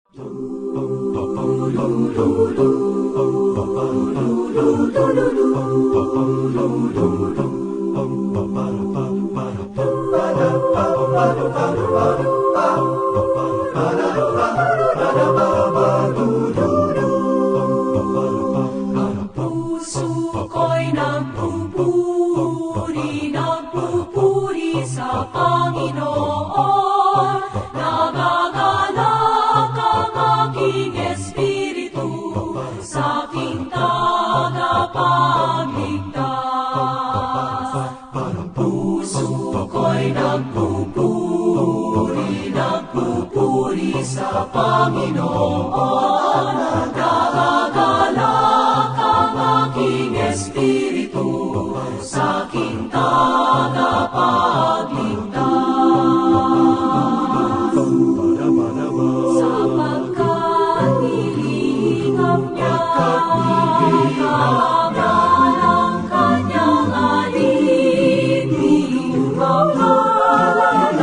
Puso ko'y nagpupuri sa Panginoon. Nagagalak ang aking espiritu sa aking tagapagligtas. Puso ko'y nagpupuri sa Panginoon. Nagagalak ang aking espiritu sa aking tagapagligtas. Sapagkat nilingap niya ang kanyang alin, nilingap ng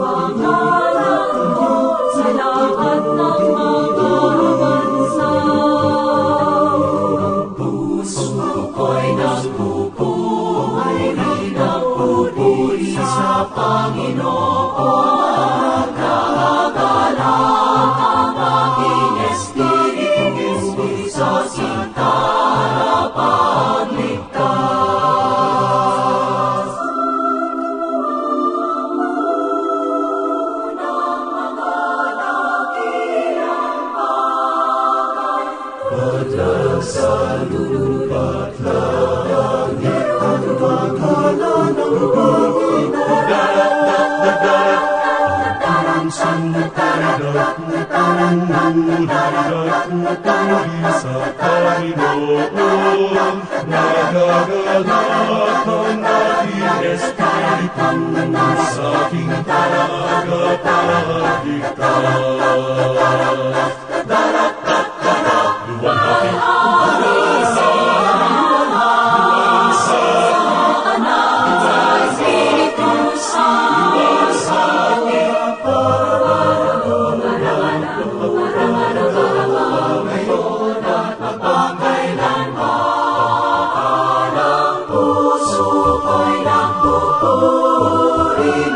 pangalan ko sa lahat ng mga bansa. Puso ko'y nagpupuri sa Panginoon. Nagagalak ang aking espiritu sa aking tagapagligtas. Unang mga dakilang bagay, patlag sa lupa't langit, at pagkala ng Panginoon. Sa Panginoon, nagagalak ang aking espiritu sa aking tagapagligtas.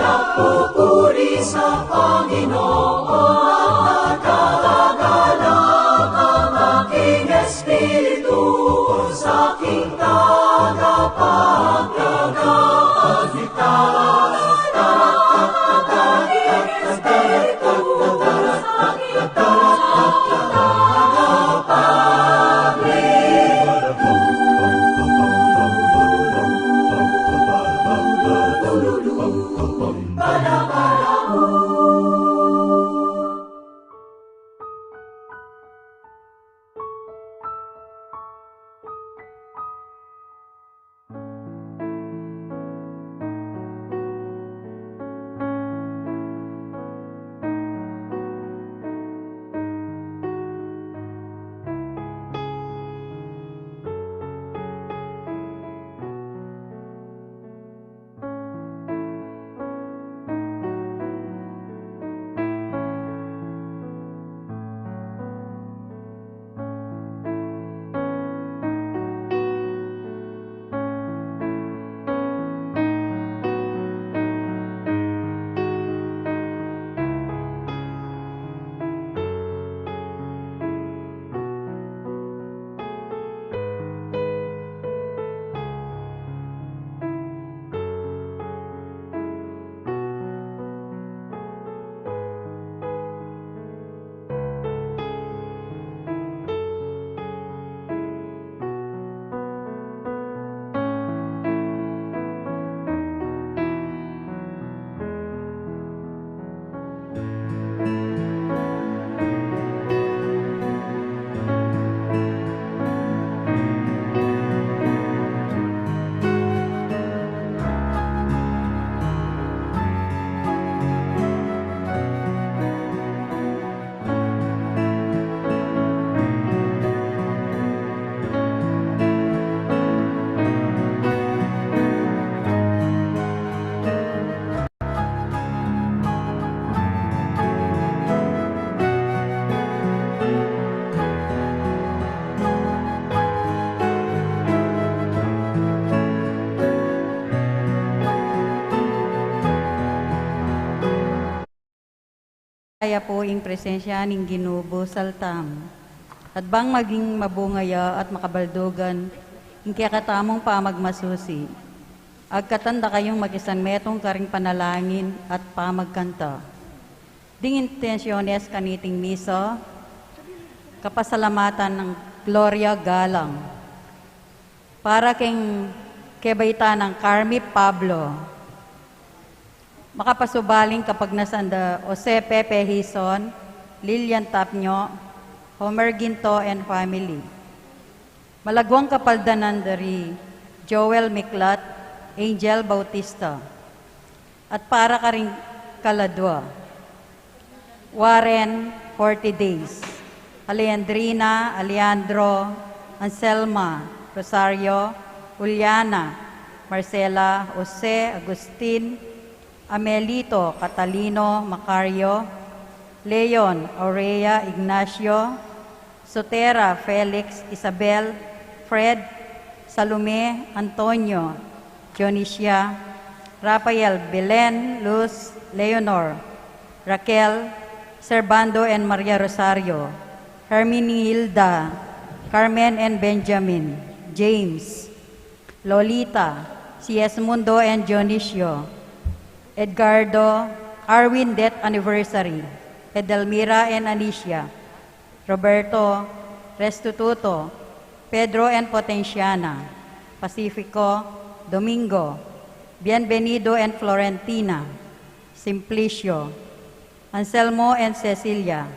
Nagpupuri sa Panginoon. Nagagalak ang aking espiritu sa aking tagapagligtas. Kaya po ing presensya ning Ginubo saltam. At bang maging mabungaya at makabaldogan, ing katamong pamagmasusi. Agkatanda kayong mag-isang metong karing panalangin at pamagkanta. Ding intensyones kaniting misa, kapasalamatan ng Gloria Galang. Para keng kebaita ng Carmi Pablo. Makapasubaling kapag nasanda Jose Pepe Hison, Lilian Tapnyo, Homer Ginto and family. Malagwang kapaldanan dari Joel Miklat, Angel Bautista. At para ka rin kaladwa, Warren 40 Days, Alejandrina, Alejandro, Anselma, Rosario, Juliana, Marcela, Jose, Agustin, Amelito, Catalino, Macario, Leon, Aurea, Ignacio, Sotera, Felix, Isabel, Fred, Salome, Antonio, Dionisia, Rafael, Belen, Luz, Leonor, Raquel, Servando and Maria Rosario, Herminilda, Carmen and Benjamin, James, Lolita, C.S. Mundo and Dionisio, Edgardo, Arwin Death Anniversary, Edelmira and Anicia, Roberto, Restituto, Pedro and Potenciana, Pacifico, Domingo, Bienvenido and Florentina, Simplicio, Anselmo and Cecilia,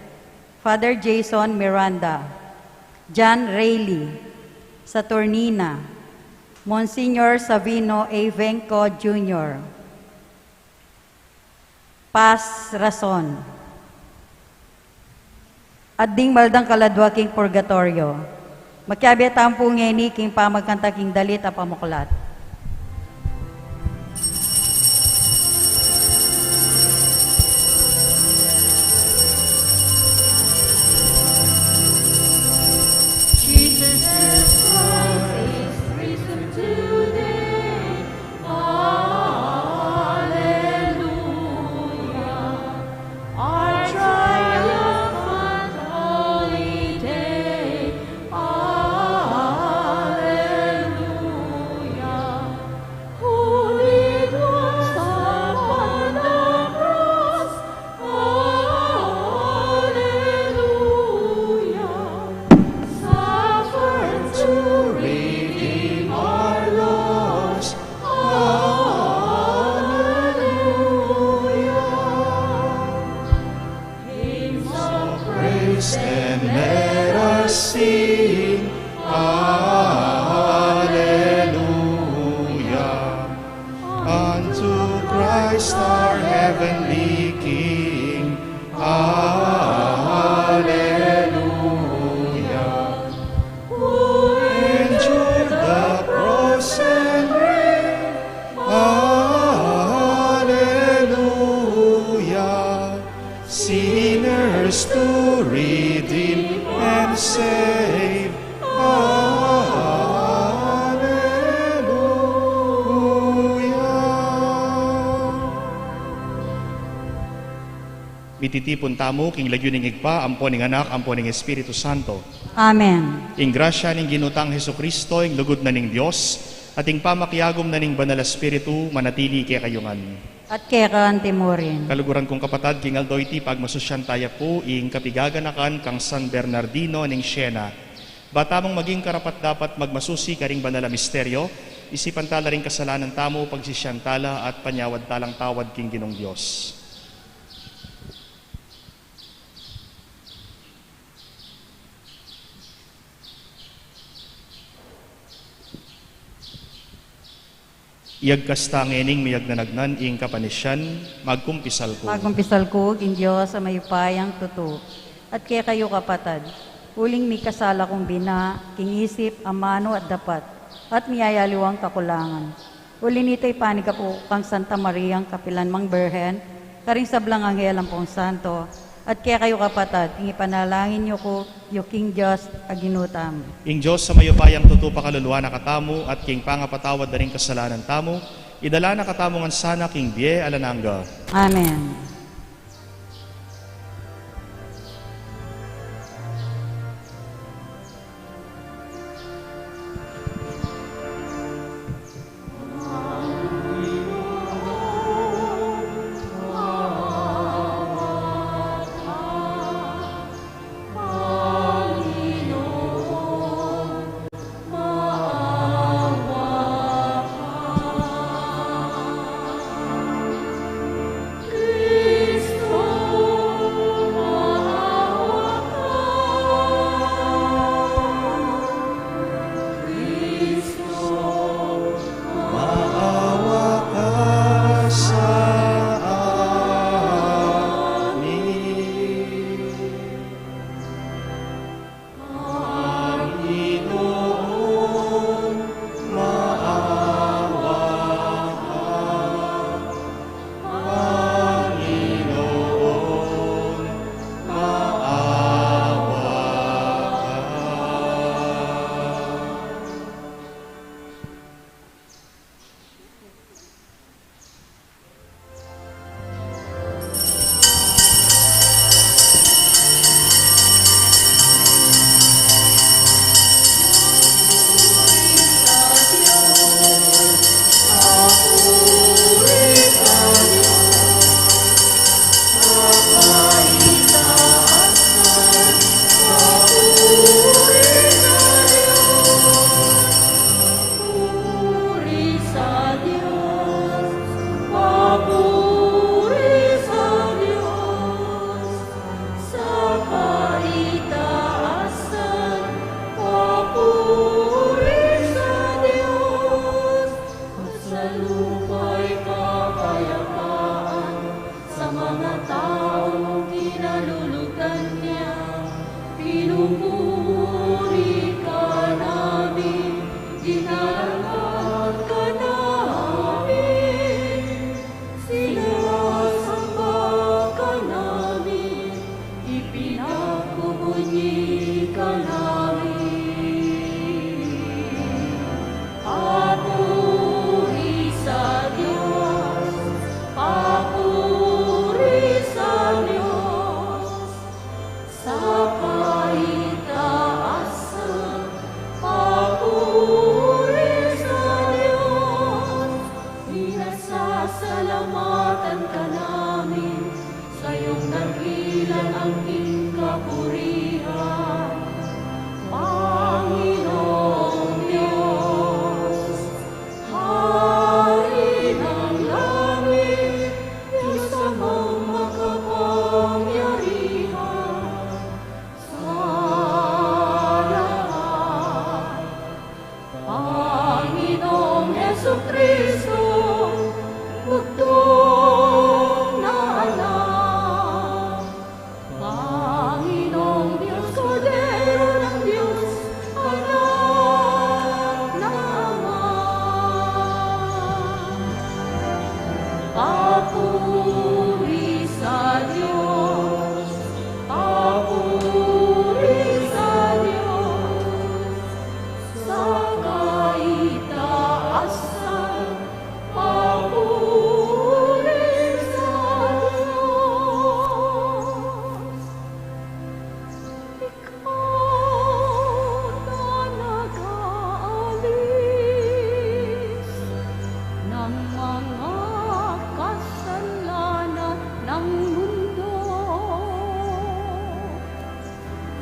Father Jason Miranda, John Rayleigh, Saturnina, Monsignor Savino A. Venco Jr., Paz Rason, at ding maldang kaladwa king purgatorio. Magkabit ang pungeni king pamagkanta king dalit a pamuklat. Ititipon tamo king lagyo ning igpa, ampo ning anak, ampo ning Espiritu Santo. Amen. Ing grasya ning ginutang Hesukristo, ing lugod na ning Dios, at ing pamakyagom na ning Banal Espiritu, manatili kay kayungan. At kaya kaan timurin. Kaluguran kong kapatad, king Aldo iti pagmasusyan taya po, ing kapigaganakan kang San Bernardino ning Siena. Batamong maging karapat dapat magmasusi karing banal a misteryo, isipan tala ring kasalanan tamo, pagsisyan tala at panyawad talang tawad king Ginong Dios. Iyag kastangening miyag nanagnan ing kapanisyan, magkumpisal ko. Magkumpisal ko, king Diyos, sa mayupayang tuto. At kaya kayo kapatad, uling mi kasala kong bina, king isip, amano at dapat, at miyayaliwang kakulangan. Uli nito'y panika po kang Santa Mariang Kapilanmang Berhen, karing sablang anghel ang pong santo, at kaya kayo kapatad, ing ipanalangin niyo ko, yung King Diyos, aginutam. Ing Diyos sa mayupayang tuto pakaluluwa na katamo, at king pangapatawad na rin kasalanan tamo, idala na katamongan sana king Bie Alananga. Amen. lupa'y kapayapaan sa mga taong kinalulugan niya. Pinupuri ka namin, dinarapat ka namin, sinasamba ka namin, ipinagpupuni ka namin. Papuri sa Diyos, papuri sa Diyos, sa kaitaasan, papuri sa Diyos. Pinasasalamatan ka namin, sa iyong dakilan ang iyong kapurihan. Panginoong Diyos, Hari ng langit, Diyos amang makapangyarihan sa lahat. Panginoong Jesucristo, bugtong na anak. Panginoong Diyos, Kordero ng Diyos, anak na Ama. Papuri sa Diyos, papuri sa Diyos, sa kaitaasan, papuri sa Diyos. Ikaw na nag-aalis ng mga kasalanan ng mundo.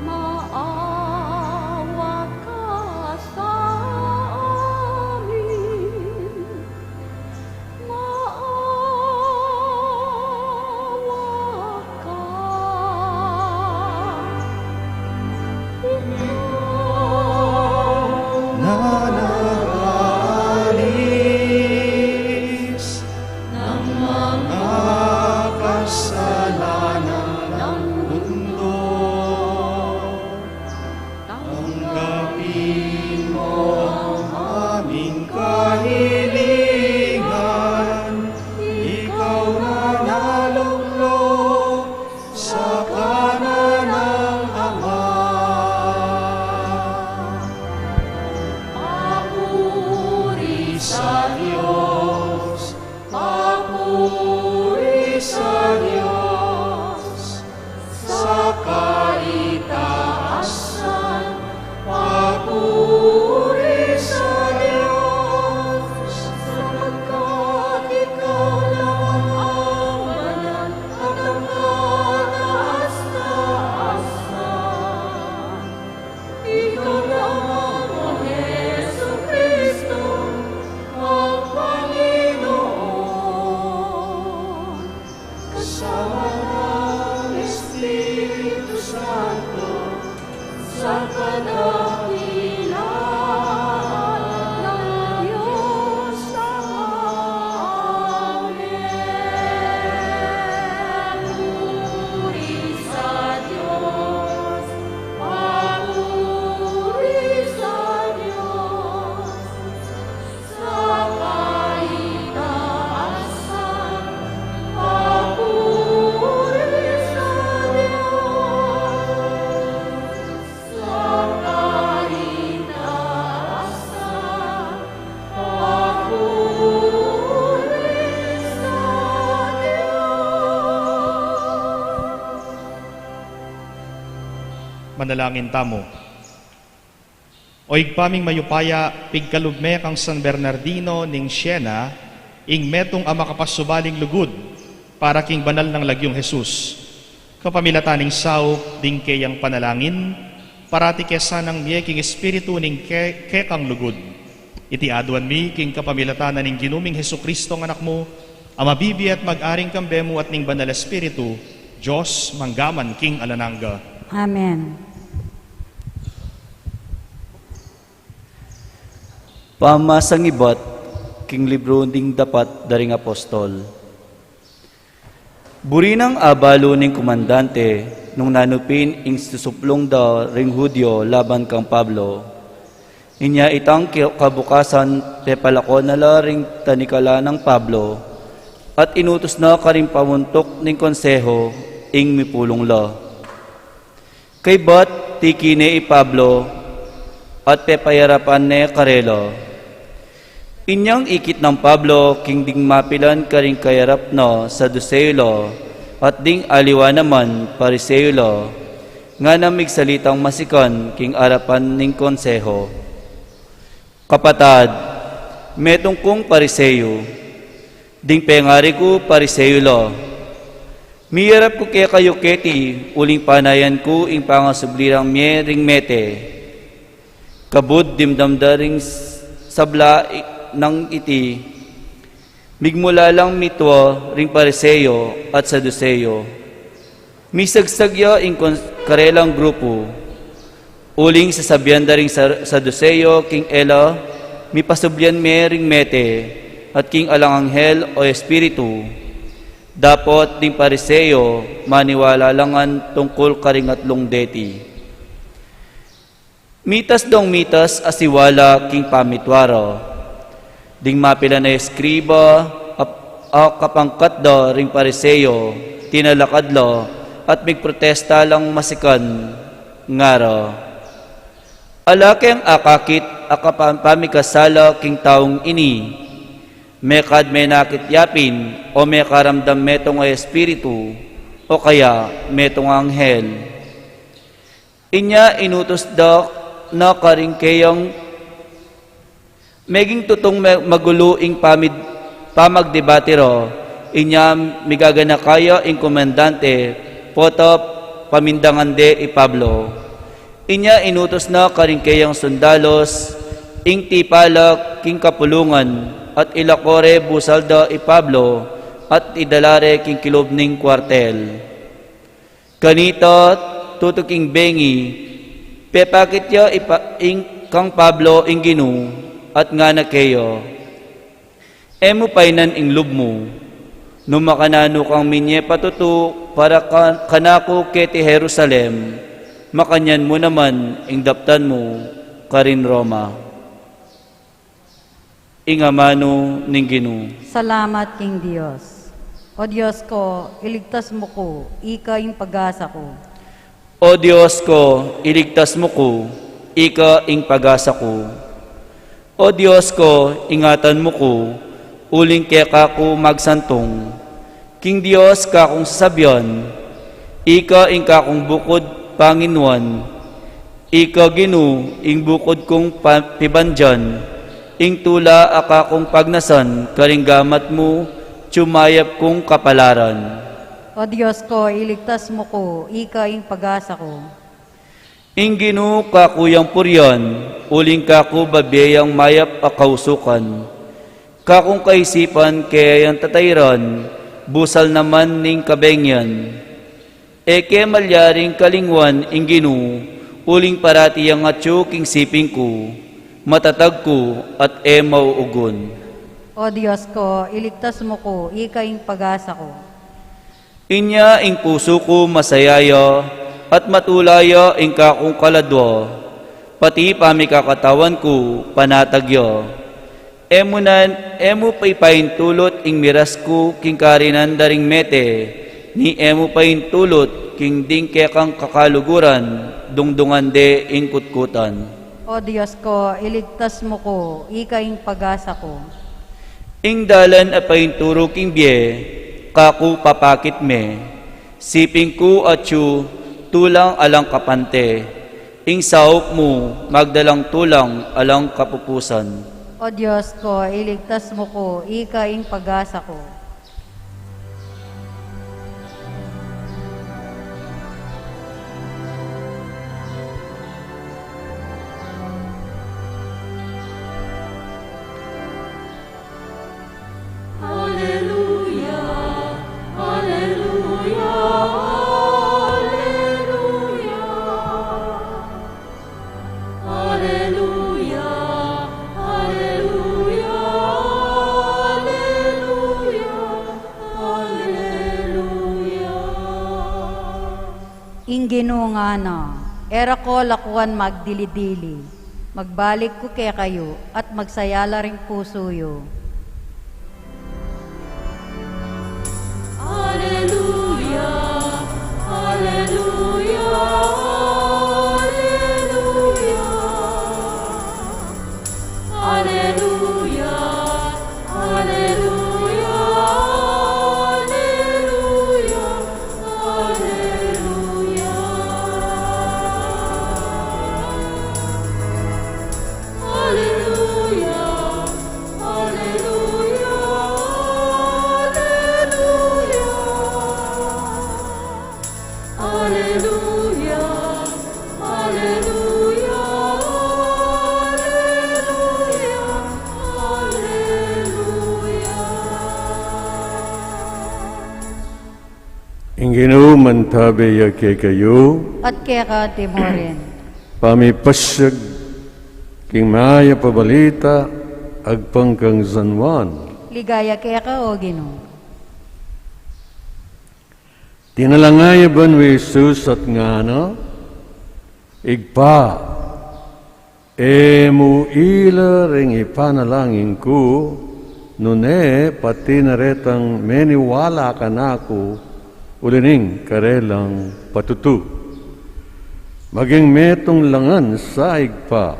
Maawa ka sa amin, maawa ka. Nananalis Ng mga kasalanan ng mundo, tanggapin mo ang aming kahilingan. Ikaw na naluglo sa kanan ng Ama. papuri sa Diyos, papuri sa Diyos, sa kaitaasan, papuri sa Diyos, sapagkat ikaw lang ang banal at ang kataas-taasan. Ikaw lamang, O Jesucristo, ang Panginoon, kasama ng Espiritu Santo, sa kadakilaan ng Diyos Amen. Papuri sa Diyos, papuri sa Diyos, sa kaitaasan, papuri sa Diyos, sa kaitaasan, papuri sa Diyos. Manalangin tamo. Oig paming mayupaya, pigkalugme kang San Bernardino ning Siena, ing metong ama kapasubaling lugod, para king banal ng lagyong Jesus. Kapamilataning saok, ding kayang panalangin, parati kesanang miye king espiritu ning kekang lugod. Iti aduan mi, king kapamilatanan ning ginuming Hesukristo ng anak mo, amabibi at mag-aring kambemo at ning banal espiritu, Diyos, manggaman king alananga. Amen. Pamasangibot, king libro ding dapat daring apostol. Buri ng abalo ning komandante nung nanupin ing susuplong da ring Hudyo laban kang Pablo. Inya itang kabukasan pepalako na ring tanikala ng Pablo at inutos na karing pamuntok ning konseho ing mipulong la. Kay bat tiki ni Pablo at pepayarapan ni Karelo. Inyang ikit ng Pablo king ding mapilan karing kayarap no sa Duseulo at ding aliwa naman Pariseulo nga namig salitang masikan king arapan ning konseho. Kapatad, metong kong Pariseo, ding pengari ko Pariseulo. Miyarap ko kaya kayo keti, uling panayan ko ing pangasublirang ring mete. Kabud dimdamdaring sabla ng iti, migmula lang mitwa ring Pariseo at Saduceo. Misagsagya ing karelang grupo, uling sasabihan da ring Saduceo king Ela, mipasublian ring mete, at king alang anghel o espiritu. Dapot ding Pariseo, maniwala langan tungkol karingatlong deti. Mitas dong mitas asiwala king pamitwaro. Ding mapila na eskriba, kapangkat da ring Pariseo, tinalakad lo, at migprotesta lang masikan, ngaro. Alakeng akakit, akapamikasala king taong ini, mekad menakit yapin, o mekaramdam metong ay espiritu, o kaya metong anghel. Inya inutos da na karingkeyang meging tutong maguluing pamagdebatero, inya migagana kaya ing komandante, poto pamindangan de Pablo. Inya inutos na karingkeyang sundalos, ing tipalak king kapulungan, at ilakore busalda Pablo, at idalare king kilob ning kwartel. Kanita tutuking bengi, pepakit ya ing kang Pablo ing ginu, at nga na kayo, emo painan ing lub mo, numakanano kang minye patutu para kanako keti Jerusalem, makanyan mo naman ing daptan mo karin Roma. Ingamano ning Ginu. Salamat king Diyos. O Diyos ko, iligtas mo ko, ika ing pag-asa ko. O Diyos ko, iligtas mo ko, ika ing pag-asa ko. O Diyos ko, ingatan mo ko, uling keka ko magsantong. King Diyos kakong sasabyan, ika ing kakong bukod Panginoon, ika Ginu ing bukod kong pibandyan, ing tula akakong pagnasan, karinggamat mo, tsumayap kong kapalaran. O Diyos ko, iligtas mo ko, ika ing pag-asa ko. Ing Ginu kakuyang puryan, uling kaku babiyang mayap akausukan. Kakong kaisipan kaya yung tatayran, busal naman ning kabengyan. Eke malyaring kalingwan ing Ginu, uling parati ang atyo king siping ko, matatag ko at emaw ugon. O Diyos ko, iligtas mo ko, ika ing pag-asa ko. Inya ing puso ko masayaya, at matulaya ing kakong kaladwa, pati pamikakatawan ko panatagyo. Emo paypain tulot ing miras ko king karinan daring mete, ni emo pain tulot king ding kekang kakaluguran, dungdungan de ing kutkutan. O Diyos ko, iligtas mo ko, ika ing pag-asa ko. Ing dalan apain turo king biye, kaku papakit me, siping ko at yu, tulang alang kapante, ing saop mo, magdalang tulang alang kapupusan. O Diyos ko, iligtas mo ko, ika ing pag-asa ko. Ginunga na, era ko lakuan magdilidili, magbalik ko kay kayo at magsayala ring puso yo. Alleluia, Alleluia, Alleluia, Alleluia, Alleluia, Alleluia, Alleluia, Alleluia, Alleluia, Alleluia, Alleluia. Ingino mantabe ya ke kayo, At kaya timorin, pamipasyag king maya pabalita, agpangkang San Juan. ligaya kaya ka o Ginoo. Tinalangaya ban wi Jesus at ngano, igpa, mu ila ring ipanalangin ko, nune pati naretang meniwala ka na ako, ulining karelang patutu. Maging metong langan sa igpa,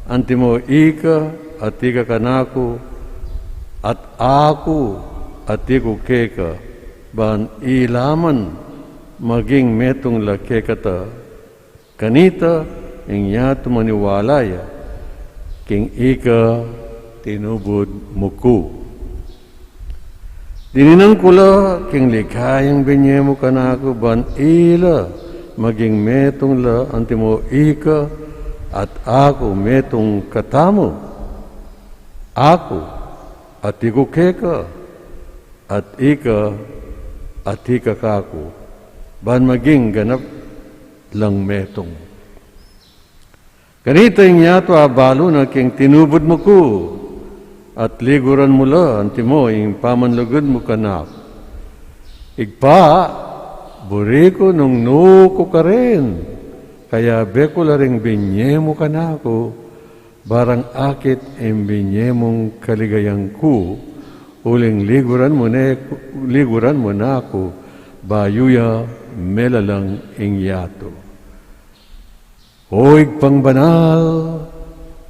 antimo ika at ika kanako, at ako at iku keka, ban ilaman maging metong lake kata, kanita ingyato maniwalaya, king ika tinubod muku. Dininang kula king likayang binyemo kanako, ban ila maging metong la antimo ika at ako metong katamo. Ako at iku keka at ika at ika kako, ban maging ganap lang metong. Ganito yung yato abalo na king tinubod mo ko, at liguran mo la, antimo yung pamanlugod mo kanak. Igpa, buri ko nung nuko ka rin, kaya beko la ring binye mo kanako, barang akit yung binye mong kaligayang ku, uling liguran mo na ako, bayuya melalang ingyato. Hoig pang banal,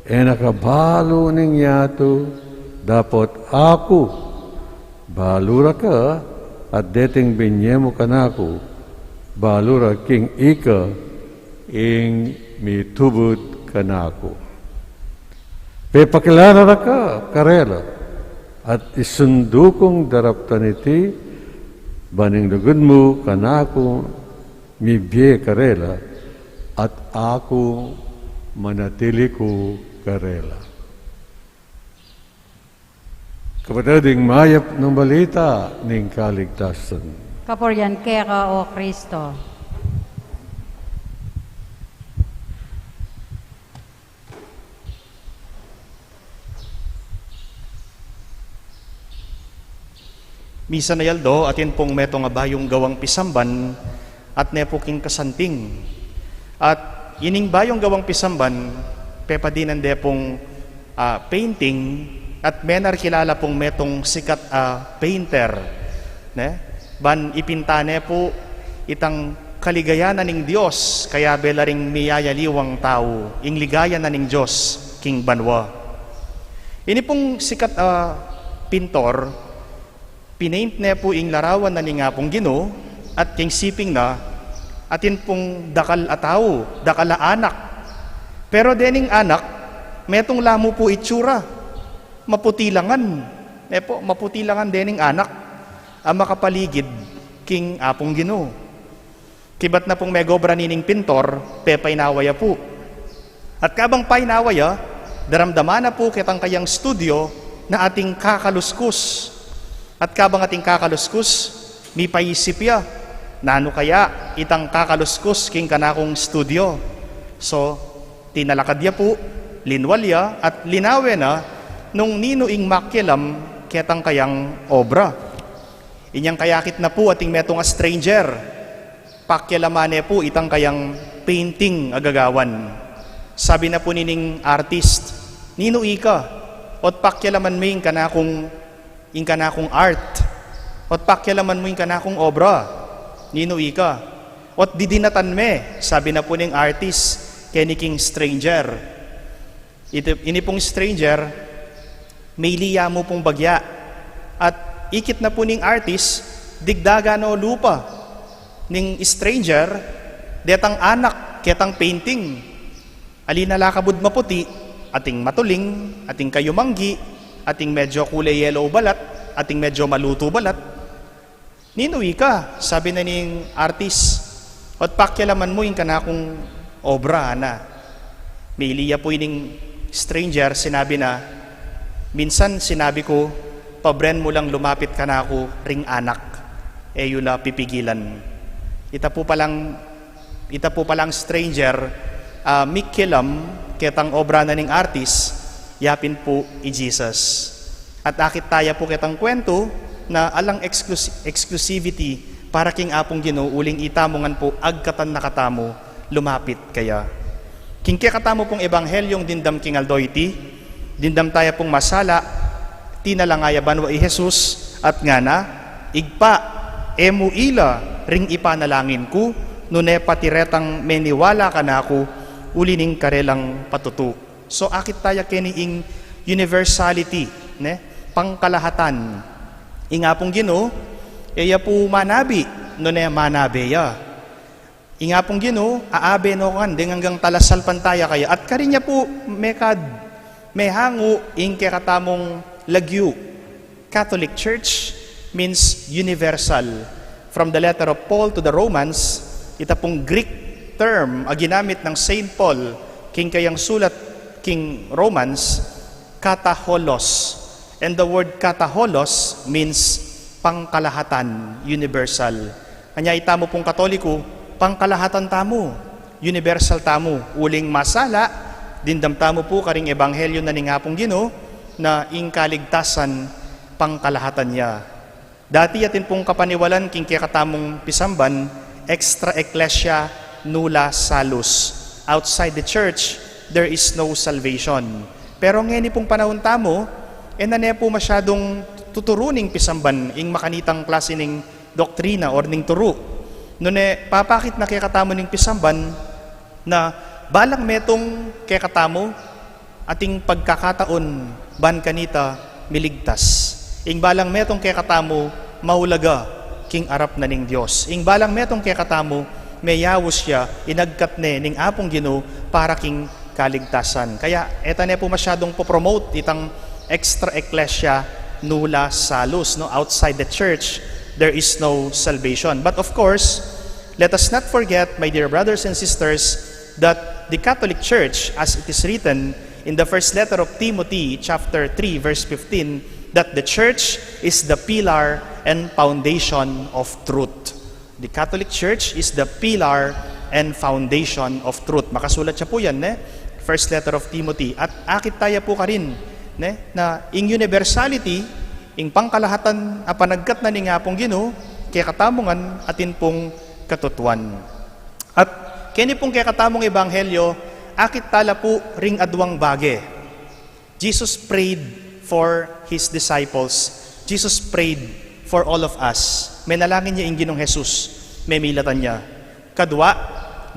nakabalo ning yato, dapat ako, balura ka, at deting binyemo ka na ako, balura king ika, ing mitubod ka na ako. Pepakilala na ka, karela, at isundukong daraptan iti, baning lugod mo kanako mibye karela, at ako manatili ko karela. Kapatiding mayap ng balita ng kaligtasan. Kaporyan kaya ka o Kristo. Misa na yaldo, atin pong meto nga bayong gawang pisamban at nepoking kasanting. At ining bayong gawang pisamban, pepadinan de pong painting at menar kilala pong metong sikat painter. Ne? Ban ipintane po itang kaligayanan ng Diyos, kaya belaring miyayaliwang tao, ing ligayan na ng Diyos, King Banwa. Ini pong sikat pintor, pinaint na po ing larawan na ni nga pong Ginoo at king siping na atin pong dakal ataw, dakal anak. Pero dening anak, metong lamo po itsura, maputilangan. Po, maputilangan dening anak, ang makapaligid king apong Ginoo. Kibat na pong megobra nining pintor, painawaya po. At kabang painawaya, daramdaman na po kitang kayang studio na ating kakaluskus. At kabang ating kakaluskus, may paisip ya, nano kaya itang kakaluskus king kanakong studio. So, tinalakad ya po, linwal ya, at linawe na nung ninuing makilam ketang kayang obra. Inyang kayakit na po ating metong stranger. pakyalamane po itang kayang painting agagawan. Sabi na po nining artist, nino ika, ot pakyalaman mo yung kanakong art, ot pakyalaman mo yung kanakong obra, nino ika, ot didinatan me, sabi na po ning artist, keniking stranger. Ini pong stranger, may liya mo pong bagya, at ikit na po ning artist, digdaga no lupa, ning stranger, detang anak, ketang painting, alina lakabud maputi, ating matuling, ating kayumanggi, ating medyo kulay yellow balat, ating medyo maluto balat. Ninuwi ka, sabi na ning artist, at pakyalaman mo yung kanakong obra na. May liya po yung stranger, sinabi na, minsan sinabi ko, pabren mo lang lumapit ka na ako, ring anak, yula pipigilan. Ita po palang stranger, mikilam ketang obra na ning artist, yapin po i Jesus. At akit taya po ketang kwento na alang exclusivity para king apong Ginoo uling itamongan po agkatan nakatamo lumapit kaya. King katamo pong ebanghelyong dindam king aldoyti, dindam taya pong masala, tinalangayaban wa i Jesus at ngana, igpa, emu ila, ring ipanalangin ko, nune patiretang meniwala ka na ako, ulining karelang patutu. So akit tayo kiniing universality, ne? Pangkalahatan. Inga pong Ginoo, iya po manabi, no ne manabeya. Inga pong Ginoo, aabe no kan, ding hanggang talasal pantaya kaya. At karinya po, may hango, ing katamong lagyu. Catholic Church means universal. From the letter of Paul to the Romans, ita pong Greek term ginamit ng Saint Paul king kayang sulat king Romans, kataholos. And the word kataholos means pangkalahatan, universal. Kanya itamo pong Katoliko, pangkalahatan tamo, universal tamo, uling masala, dindam tamo po karing ebanghelyo na ni nga pong Ginoo na ing kaligtasan pangkalahatan niya. Dati yatin pong kapaniwalan king kakatamong pisamban, extra ecclesia nulla salus. Outside the church, there is no salvation. Pero ngayon pong panahon tamo, nane po masyadong tuturuning pisamban ing makanitang klase ning doktrina or ning turu. Nune papakit na kekatamo ning pisamban na balang metong kekatamo ating pagkakataon ban kanita miligtas. Ing balang metong kekatamo mahulaga king arap na ning Dios. Ing balang metong kekatamo may yawos siya, inagkat ning apong Ginoo para king kaligtasan. Kaya eta ne po masyadong po-promote itang extra ecclesia nulla salus, no? Outside the church, there is no salvation. But of course, let us not forget, my dear brothers and sisters, that the Catholic Church, as it is written in the first letter of Timothy, chapter 3, verse 15, that the church is the pillar and foundation of truth. The Catholic Church is the pillar and foundation of truth. Makasulat siya po yan, first letter of Timothy. At akit tayo po ka rin, na ing universality, ing pangkalahatan apanagkat na ni nga pong Ginoo, kaya katamungan atin pong katutuan. At kini pong kaya katamong ebanghelyo, akit tala po ring adwang bage. Jesus prayed for His disciples. Jesus prayed for all of us. May nalangin niya ing Ginong Jesus, may milatan niya. Kadwa,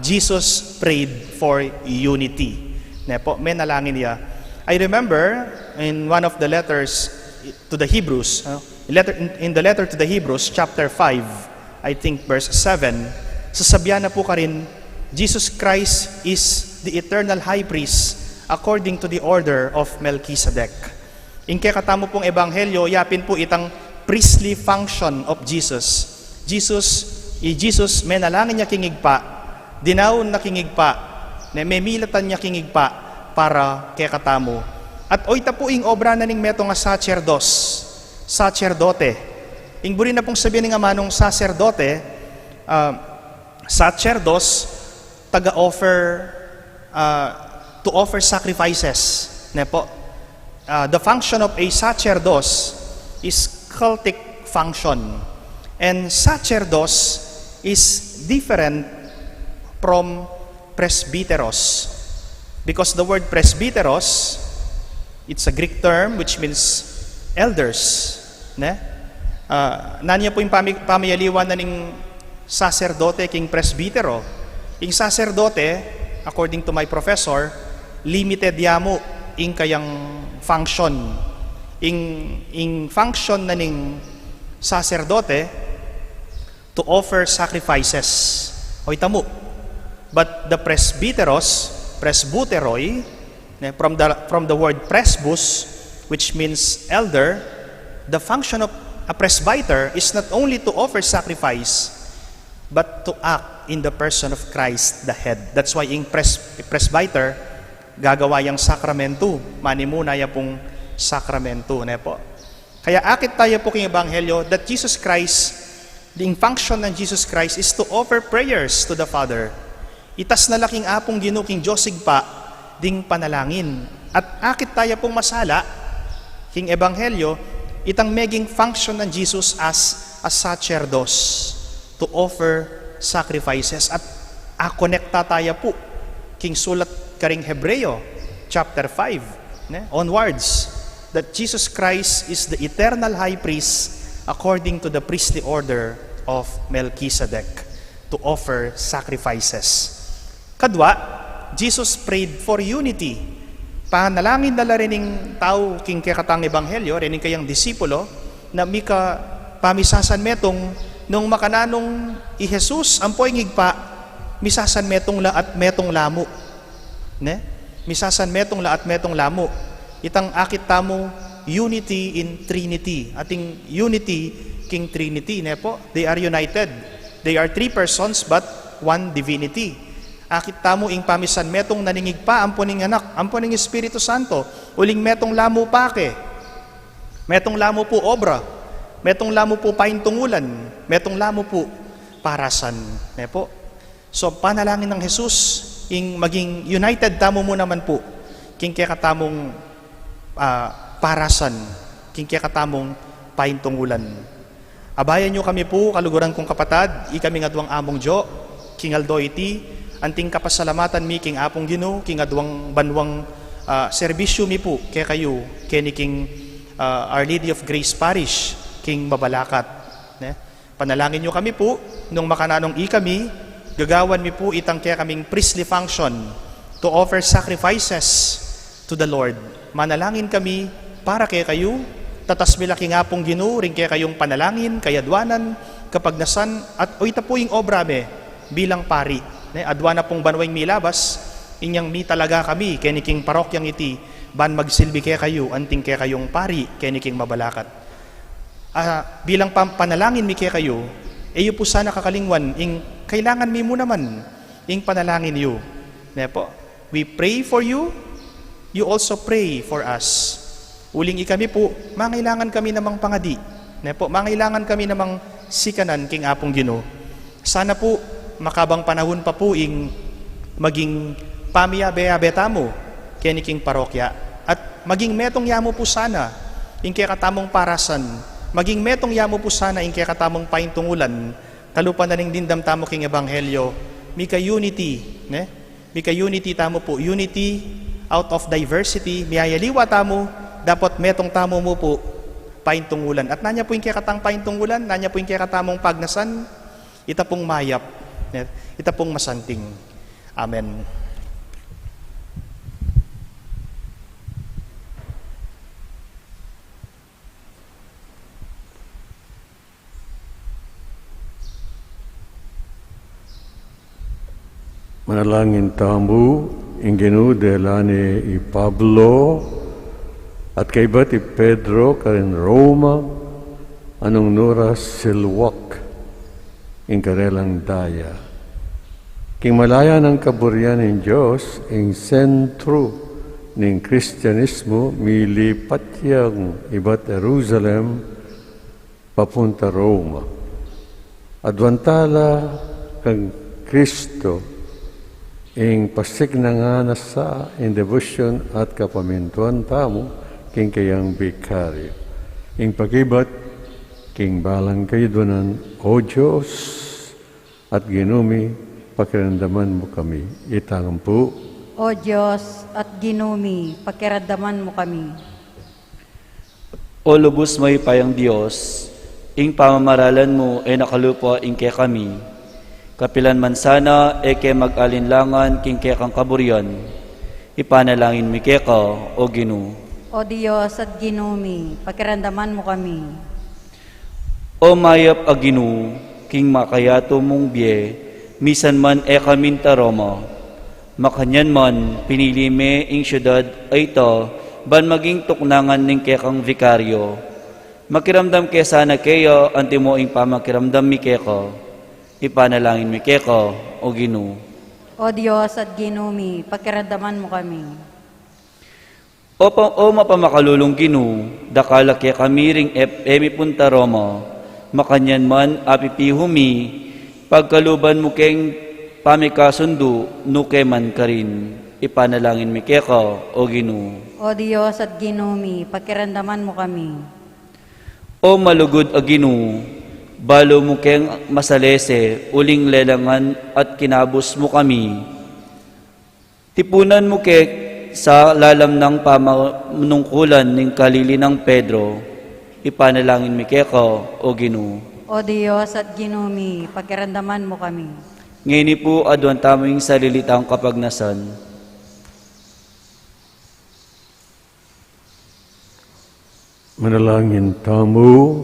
Jesus prayed for unity. May nalangin niya. I remember in one of the letters to the Hebrews, in the letter to the Hebrews, chapter 5, I think verse 7, sasabyan na po ka rin, Jesus Christ is the eternal high priest according to the order of Melchizedek. In katamo pong ebanghelyo, yapin po itang priestly function of Jesus. Jesus, may nalangin niya kingigpa, dinaon na kingigpa, may milatan niya kingigpa para kay katamo. At oy tapuing obra na ning meto nga sacerdote. Ing buri na pong sabihin nga manong sacerdote, sacerdos, to offer sacrifices. The function of a sacerdos is cultic function. And sacerdos is different from presbyteros. Because the word presbyteros, it's a Greek term which means elders. Nanya po yung pamayaliwan na ng sacerdote king presbytero. Yung sacerdote, according to my professor, limited yamo in kayang function. In function na ng sacerdote to offer sacrifices. Hoy tamo. But the presbyteroi, from the word presbus, which means elder, the function of a presbyter is not only to offer sacrifice, but to act in the person of Christ, the head. That's why in presbyter, gagawa yung sakramento. Manimuna ya pong sakramento. Kaya akit tayo po king Ebanghelyo that Jesus Christ, the function ng Jesus Christ is to offer prayers to the Father. Itas na laking apong ginuking Diyosig pa, ding panalangin. At akit tayo pong masala, king Ebanghelyo, itang meging function ng Jesus as a sacerdos to offer sacrifices. At akonekta tayo po, king sulat karing Hebreo, chapter 5, onwards, that Jesus Christ is the eternal high priest according to the priestly order of Melchizedek to offer sacrifices. Kadwa, Jesus prayed for unity. Panalangin na rin ng tao king kakatang Ebanghelyo, rin kayang disipulo, na mika pamisasan metong nung makananong i Jesus, ang poingig pa, misasan metong la at metong lamu. Misasan metong la at metong lamu. Itang akit tamo, unity in Trinity. Ating unity king Trinity, they are united. They are three persons but one divinity. Akit tamo ing pamisan metong naningig pa amponing anak, amponing Espiritu Santo, uling metong lamu pake, metong lamu po obra, metong lamu po paintungulan, metong lamu po parasan. So panalangin ng Jesus, ing maging united tamo mo naman po, king kaya katamong parasan, king kaya katamong paintungulan. Abayan nyo kami po, kaluguran kong kapatad, ikami nga duwang among Jo, king Aldoiti, anting kapasalamatan mi king apong Ginoo, king adwang banwang serbisyo mi po kay kayo, kini king Our Lady of Grace Parish, king Mabalacat. Panalangin nyo kami po, nung makananong ikami, gagawan mi po itang kaya kaming priestly function to offer sacrifices to the Lord. Manalangin kami para kay kayo, tatas mila king apong Ginoo, ring kaya kayong panalangin, kayadwanan, kapagnasan, at oita po yung obra me, bilang pari. Adwa na pong banwang milabas, inyang mi talaga kami, keniking parokyang iti, ban magsilbi kaya kayo, anting kaya kayong pari, keniking Mabalacat. Bilang panalangin mi kaya kayo, iyo po sana kakalingwan, ing kailangan mi mo naman, ing panalangin yu. We pray for you, you also pray for us. Uling ikami po, mangailangan kami namang pangadi. Mangailangan kami namang sikanan, king apong Ginoo. Sana po, makabang panahon pa po ing maging pamiyabe-abe tamo keniking parokya at maging metong yamo po sana ing kaya katamong parasan, maging metong yamo po sana ing kaya katamong paintungulan kalupan na ning dindam tamo king Ebanghelyo, mika unity, mika unity tamo po, unity out of diversity, miyayaliwa tamo, dapat metong tamo mo po paintungulan. At nanya po yung kaya katang paintungulan, nanya po yung kaya katamong pagnasan, ita pong mayap, ita pong masanting. Amen. Manalangin tamu, ingenu delane i Pablo, at kay iba't i Pedro karin Roma, anong nuras silwak, ing karelang daya. King malaya ng kaburyan ng Diyos, ing sentro ng Kristyanismo, milipat yang iba't Jerusalem, papunta Roma. Adwantala kang Kristo, ing pasignangana sa in devotion at kapamintuan tamo, king kayang bikaryo. Ing pagibat, king balang kayo donan, O Diyos, at ginumi, pakiramdaman mo kami. Itangan po. O Diyos at ginumi, pakiramdaman mo kami. O lubos may payang Diyos, ing pamamaralan mo ay nakalupa ing kay kami. Kapilan man sana e kay mag-alinlangan king kay kang kaburyan. Ipanalangin mi kay ka, o Ginoo. O Diyos at ginumi, pakiramdaman mo kami. O mayap a Ginoo, king makayato mong biye, misan man e kaminta Roma. Makanyan man, pinili me ing syudad ay ito, ban maging tuknangan ning kay kang vikaryo. Makiramdam kay sana kayo, anti mo ing pamakiramdam mi kay ka. Ipanalangin mi kay ka, o Ginoo. O Diyos at ginumi, pakiramdaman mo kami. O mapamakalulong Ginoo, dakala kay kami ring emi punta Roma. Makanyan man apipihumi, pagkaluban mo keng pamikasundo, nuke man ka rin. Ipanalangin mi kay ka, o Ginoo. O Diyos at ginumi, pakiramdaman mo kami. O malugod a Ginoo, balo mo keng masalese, uling lelangan at kinabos mo kami. Tipunan mo kay sa lalam ng pamanungkulan ng kalili ng Pedro, ipanalangin mi kay ka, o Ginoo. O Diyos at ginumi, pakiramdaman mo kami. Ngayon po adwan taming salilitang kapagnasan. Manalangin tamu,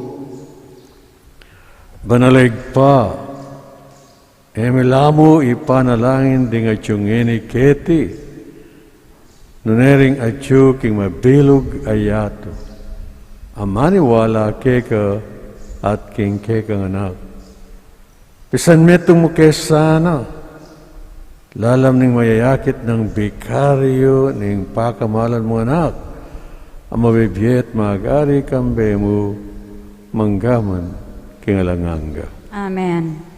banalig pa, emelamu ipanalangin dengan cungeni keti, nunering acu king mabilog ayato, amani wala keka at king keka anak. Pisan metong mo kesana, lalam ning mayayakit ng bikaryo ning pakamalan mo anak, ang mabibiyet mag-ari kambe mo manggaman kingalanganga. Amen.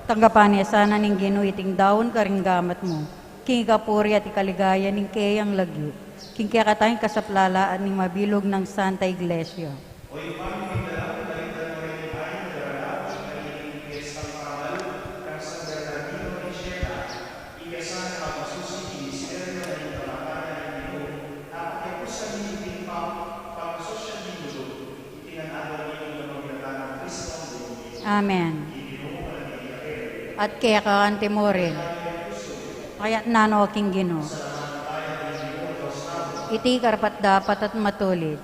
Tanggapan niya sana ning ginuiting daon karinggamat mo. King ikapuri at ikaligaya ning kayang lagyo. King kaya katayang kasaplalaan ning mabilog ng Santa Iglesia. Amen. At kaya kakante mo rin. Kaya nano aking Ginoo. Iti karapat dapat at matulit.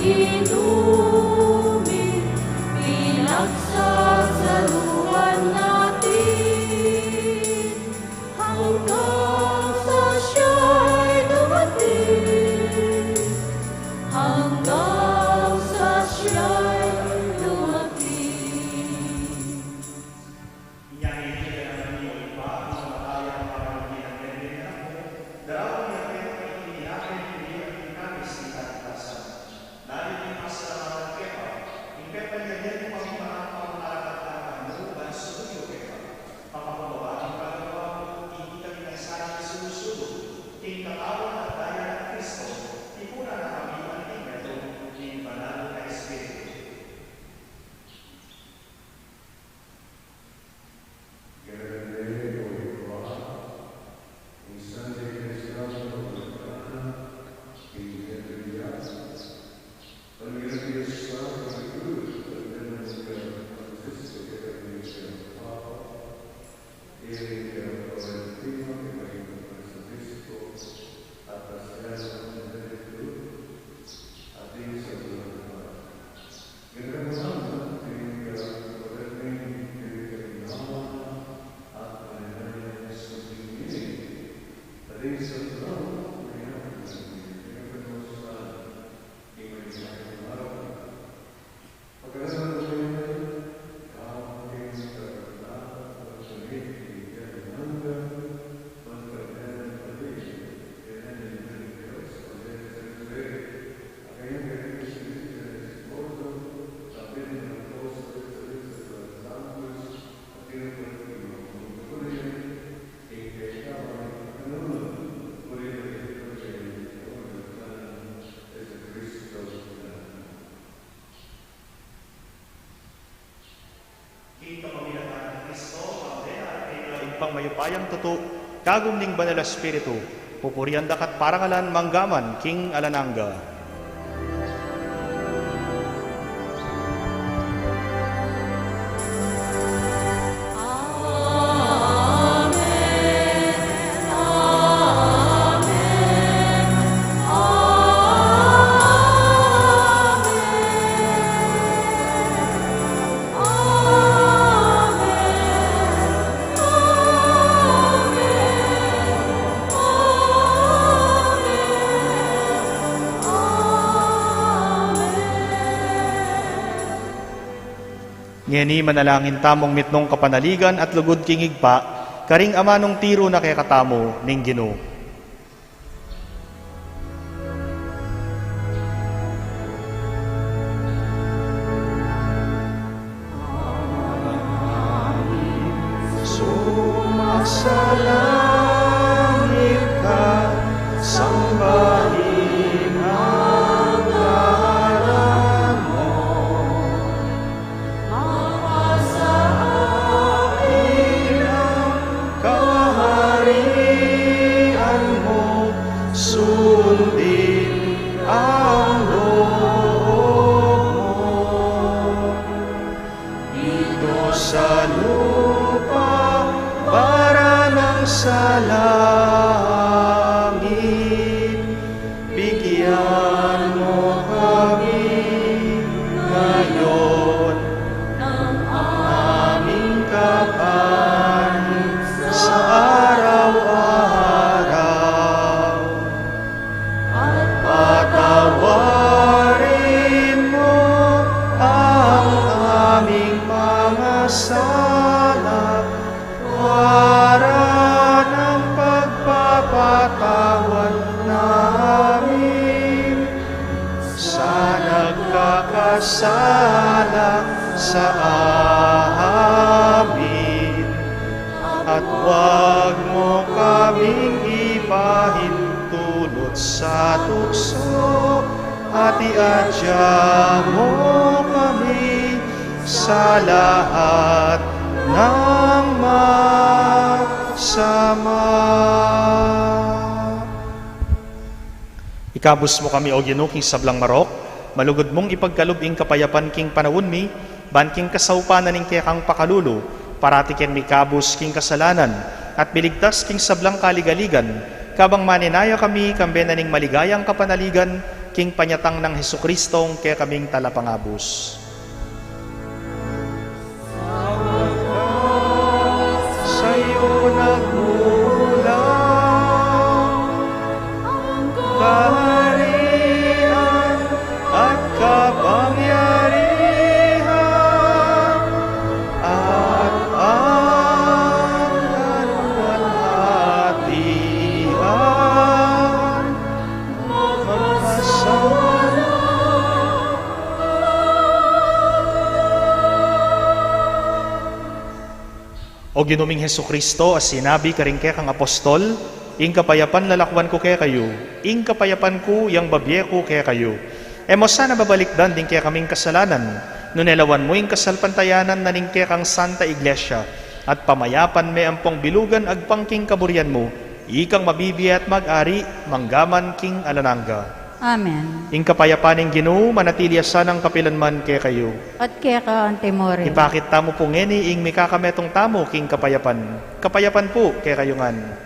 inumin, pinagsasaluhan natin, hanggang sa siya'y dumating, hanggang sa siya'y dumating. Pang mayupayang tuto, kagum ning banal na espiritu, pupurian dakat parangalan manggaman, King Alananga. Ngeni manalangin tamong mitnong kapanaligan at lugod kingig pa, karing amanong tiro na kay katamo ning Ginoo. Sumasalangit ka, sambahin ang ngalan mo. Mapasa amin ang kaharian mo, sundin ang loob mo. Dito sa lupa, para ng sa langit, bigyan mo kami ngayon ng aming kapanin sa araw-araw. At patawarin mo ang aming mga sala, para ng pagpapatawad namin sa nagkakasala sa amin. At huwag mo kaming ipahintulot sa tukso, at iadya mo kami sa lahat ng masama. Ikabus mo kami, O Ginoo, king sablang marok, malugod mong ipagkalubing kapayapan king panawon mi, ban king kasaupanan ning kekang pakalulo, parati ken mikabus king kasalanan, at biligtas king sablang kaligaligan, kabang maninaya kami kambenan ning maligayang kapanaligan, king panyatang ng Hesukristong kaya kaming talapangabos. Sa'yo nagmulang ang kaharian at kapangyarihan at ang kaluwalhatian magpasawala. O Ginuming Hesukristo, as sinabi ka rin kaya kang apostol, ing kapayapan lalakwan ko kaya kayo, ing kapayapan ko yang babye ko kaya kayo. Emo sana babalikdan din kaya kaming kasalanan, nunelawan mo ing kasalpantayanan na ning kaya kang Santa Iglesia, at pamayapan me ampong bilugan agpangking kaburian mo, ikang mabibiya at mag-ari, manggaman king alananga. Amen. Ing kapayapaning Ginoo, manatili sanang kapilanman kaya kayo. At kaya ka antemore. Ipakit tamo po ngeni ing mikakametong tamo king kapayapan. Kapayapan po kaya kayo ngan.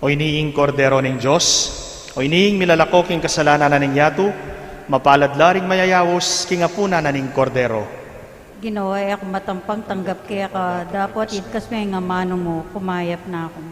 O iniing kordero ng Diyos, o iniing milalako king kasalanan na ning yato, mapaladlaring mayayawos king apuna na ning kordero. Ginawa ako matampang tanggap kaya ka, dapat itkas may nga mano mo, kumayap na ako.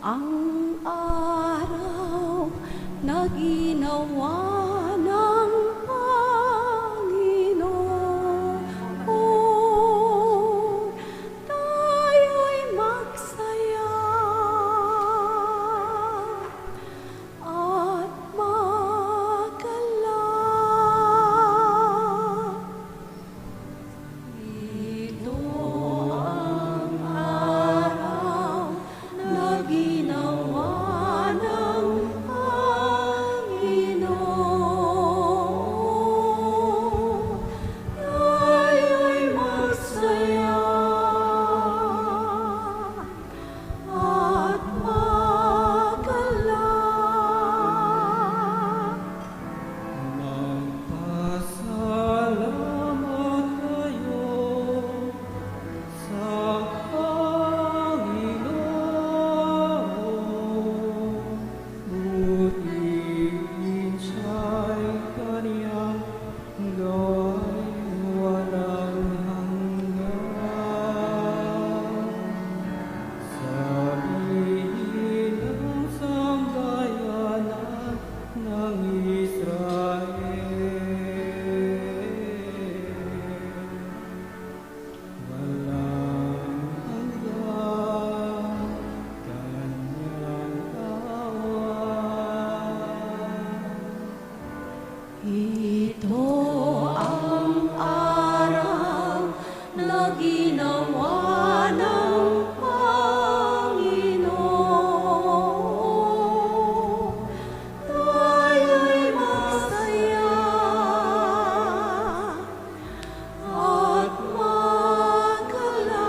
ang araw na ginawa ng Panginoon. Tayo'y magsaya at magalak. Ito ang araw na ginawa ng Panginoon. Tayo'y magsaya at magalak. Magpasalamat kayo sa Panginoon. Butihin siya'y kaniyang gawain walang hanggan. Sabihin ng sambayanan ng Israel, walang hanggan kanyang awan. Ito ang araw na ginawa ng Panginoon. Tayo'y magsaya at magalak.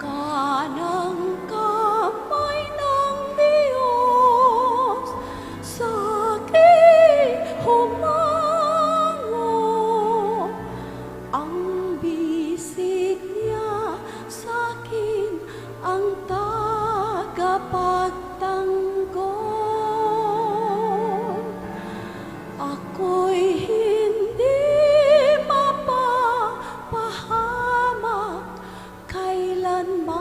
Kanang kamay ng Diyos sa akin humango. Ang bisig niya sa akin ang tagapagtanggol. Ako'y hindi mapapahamak kailanman.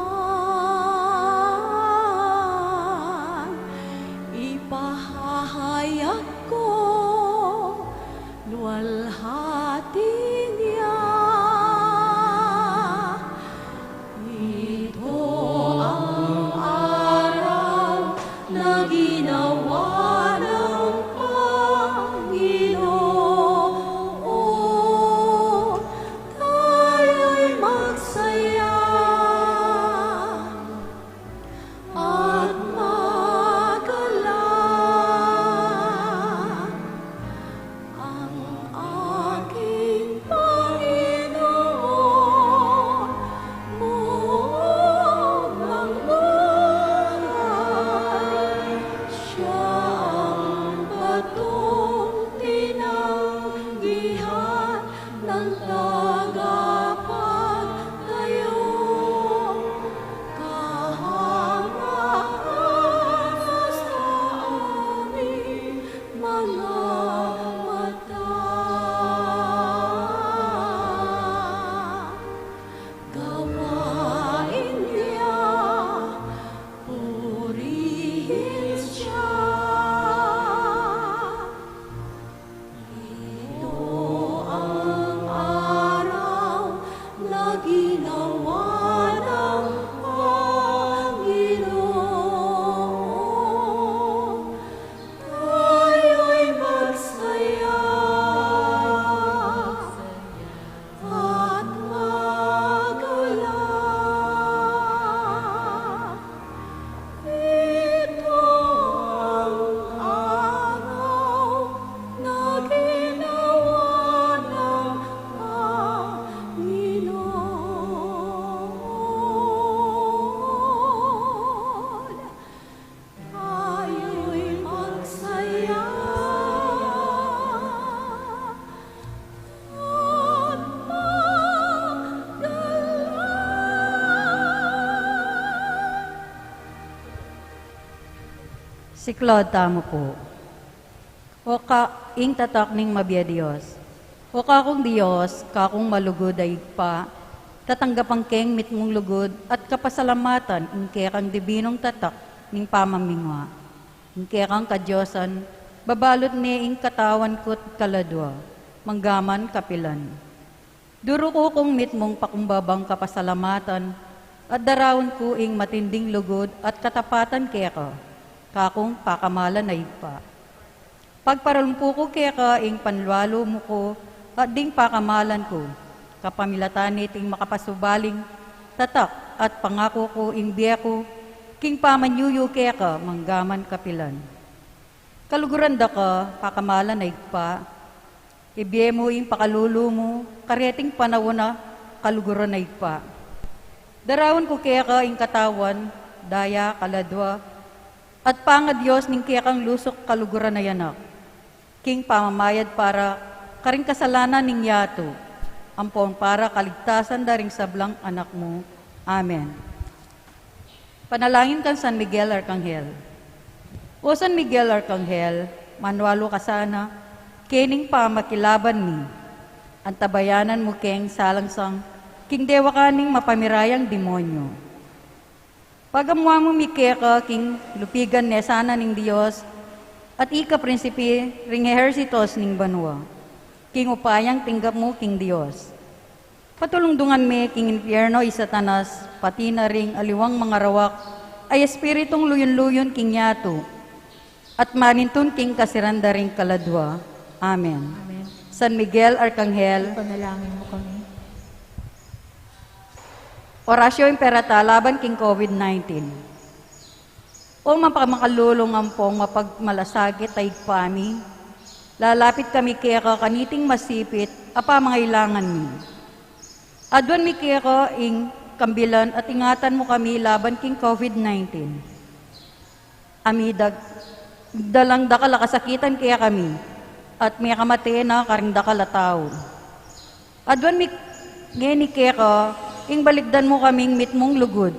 Ipahahayag ko luwalhati niya. Ito ang araw na ginawa ng Panginoon. Tayo'y magsaya at magalak. Ang aking Panginoon, buong ang buhay. Siya ang batong tinanggihan ng tagapagtayo. Kahangahan sa aming mga mata. Gawain niya, purihin siya. Ito ang araw na ginawa ng Panginoon. Tayo'y magsaya at magalak. Ito ang araw na ginawa ng Panginoon. Tayo'y magsaya at magalak. Si Claude tamo po. O ka ing tatak ning mabia Dios. O kakong Dios, kakong malugod ay pa, tatanggapang keng mitmong lugod at kapasalamatan ing kekang dibinong tatak ning pamamingwa. Ing kekang kadyosan, babalot ni ing katawan ko't kaladwa, manggaman kapilan. Duro ko kong mitmong pakumbabang kapasalamatan at darawon ko ing matinding lugod at katapatan keka, kakong pakamalan na igpa. Pagparalumpo ko keka ing panlwalo mo ko at ding pakamalan ko, kapamilatan iting makapasubaling, tatak at pangako ko ing biyako, king pamanyuyo keka manggaman kapilan. Kaluguran da ka, pakamalan na igpa, ibiye mo ing pakalulo mo, kareting panawon na kaluguran na igpa. Darawon ko keka ing katawan, daya, kaladwa, at panga Diyos ning kekang lusok kaluguran na yanak, king pamamayad para karing kasalanan ning yato, ampon para kaligtasan daring sablang anak mo. Amen. Panalangin kan San Miguel Arcangel. O San Miguel Arcangel, manwalo ka sana, kening pamakilaban mi, ang tabayanan mo keng salangsang, king dewa kaning mapamirayang demonyo. Pagamuha mo mikeka king lupigan ne sana ning Diyos, at ika prinsipi ring ehersitos ning banwa. King upayang tinggap mo, King Diyos. Patulungdungan me, King Impierno, Satanas, pati na ring aliwang mga rawak, ay espiritong luyon-luyon, King Yato, at manintun, King Kasiranda ring kaladwa. Amen. Amen. San Miguel Arcangel, Panalangin mo kami. Orasyo Imperata, laban King COVID-19. O mapamakalulong ampong mapagmalasagit ay pami, lalapit kami kaya kaniting masipit, apa mangailangan mi. Adwan mi kaya ing kambilan at ingatan mo kami laban king COVID-19. Amidag, dalang dakala kasakitan kaya kami, at may kamate na karing dakala tao. Adwan mi ngeni kaya ing baligdan mo kaming mitmong lugod,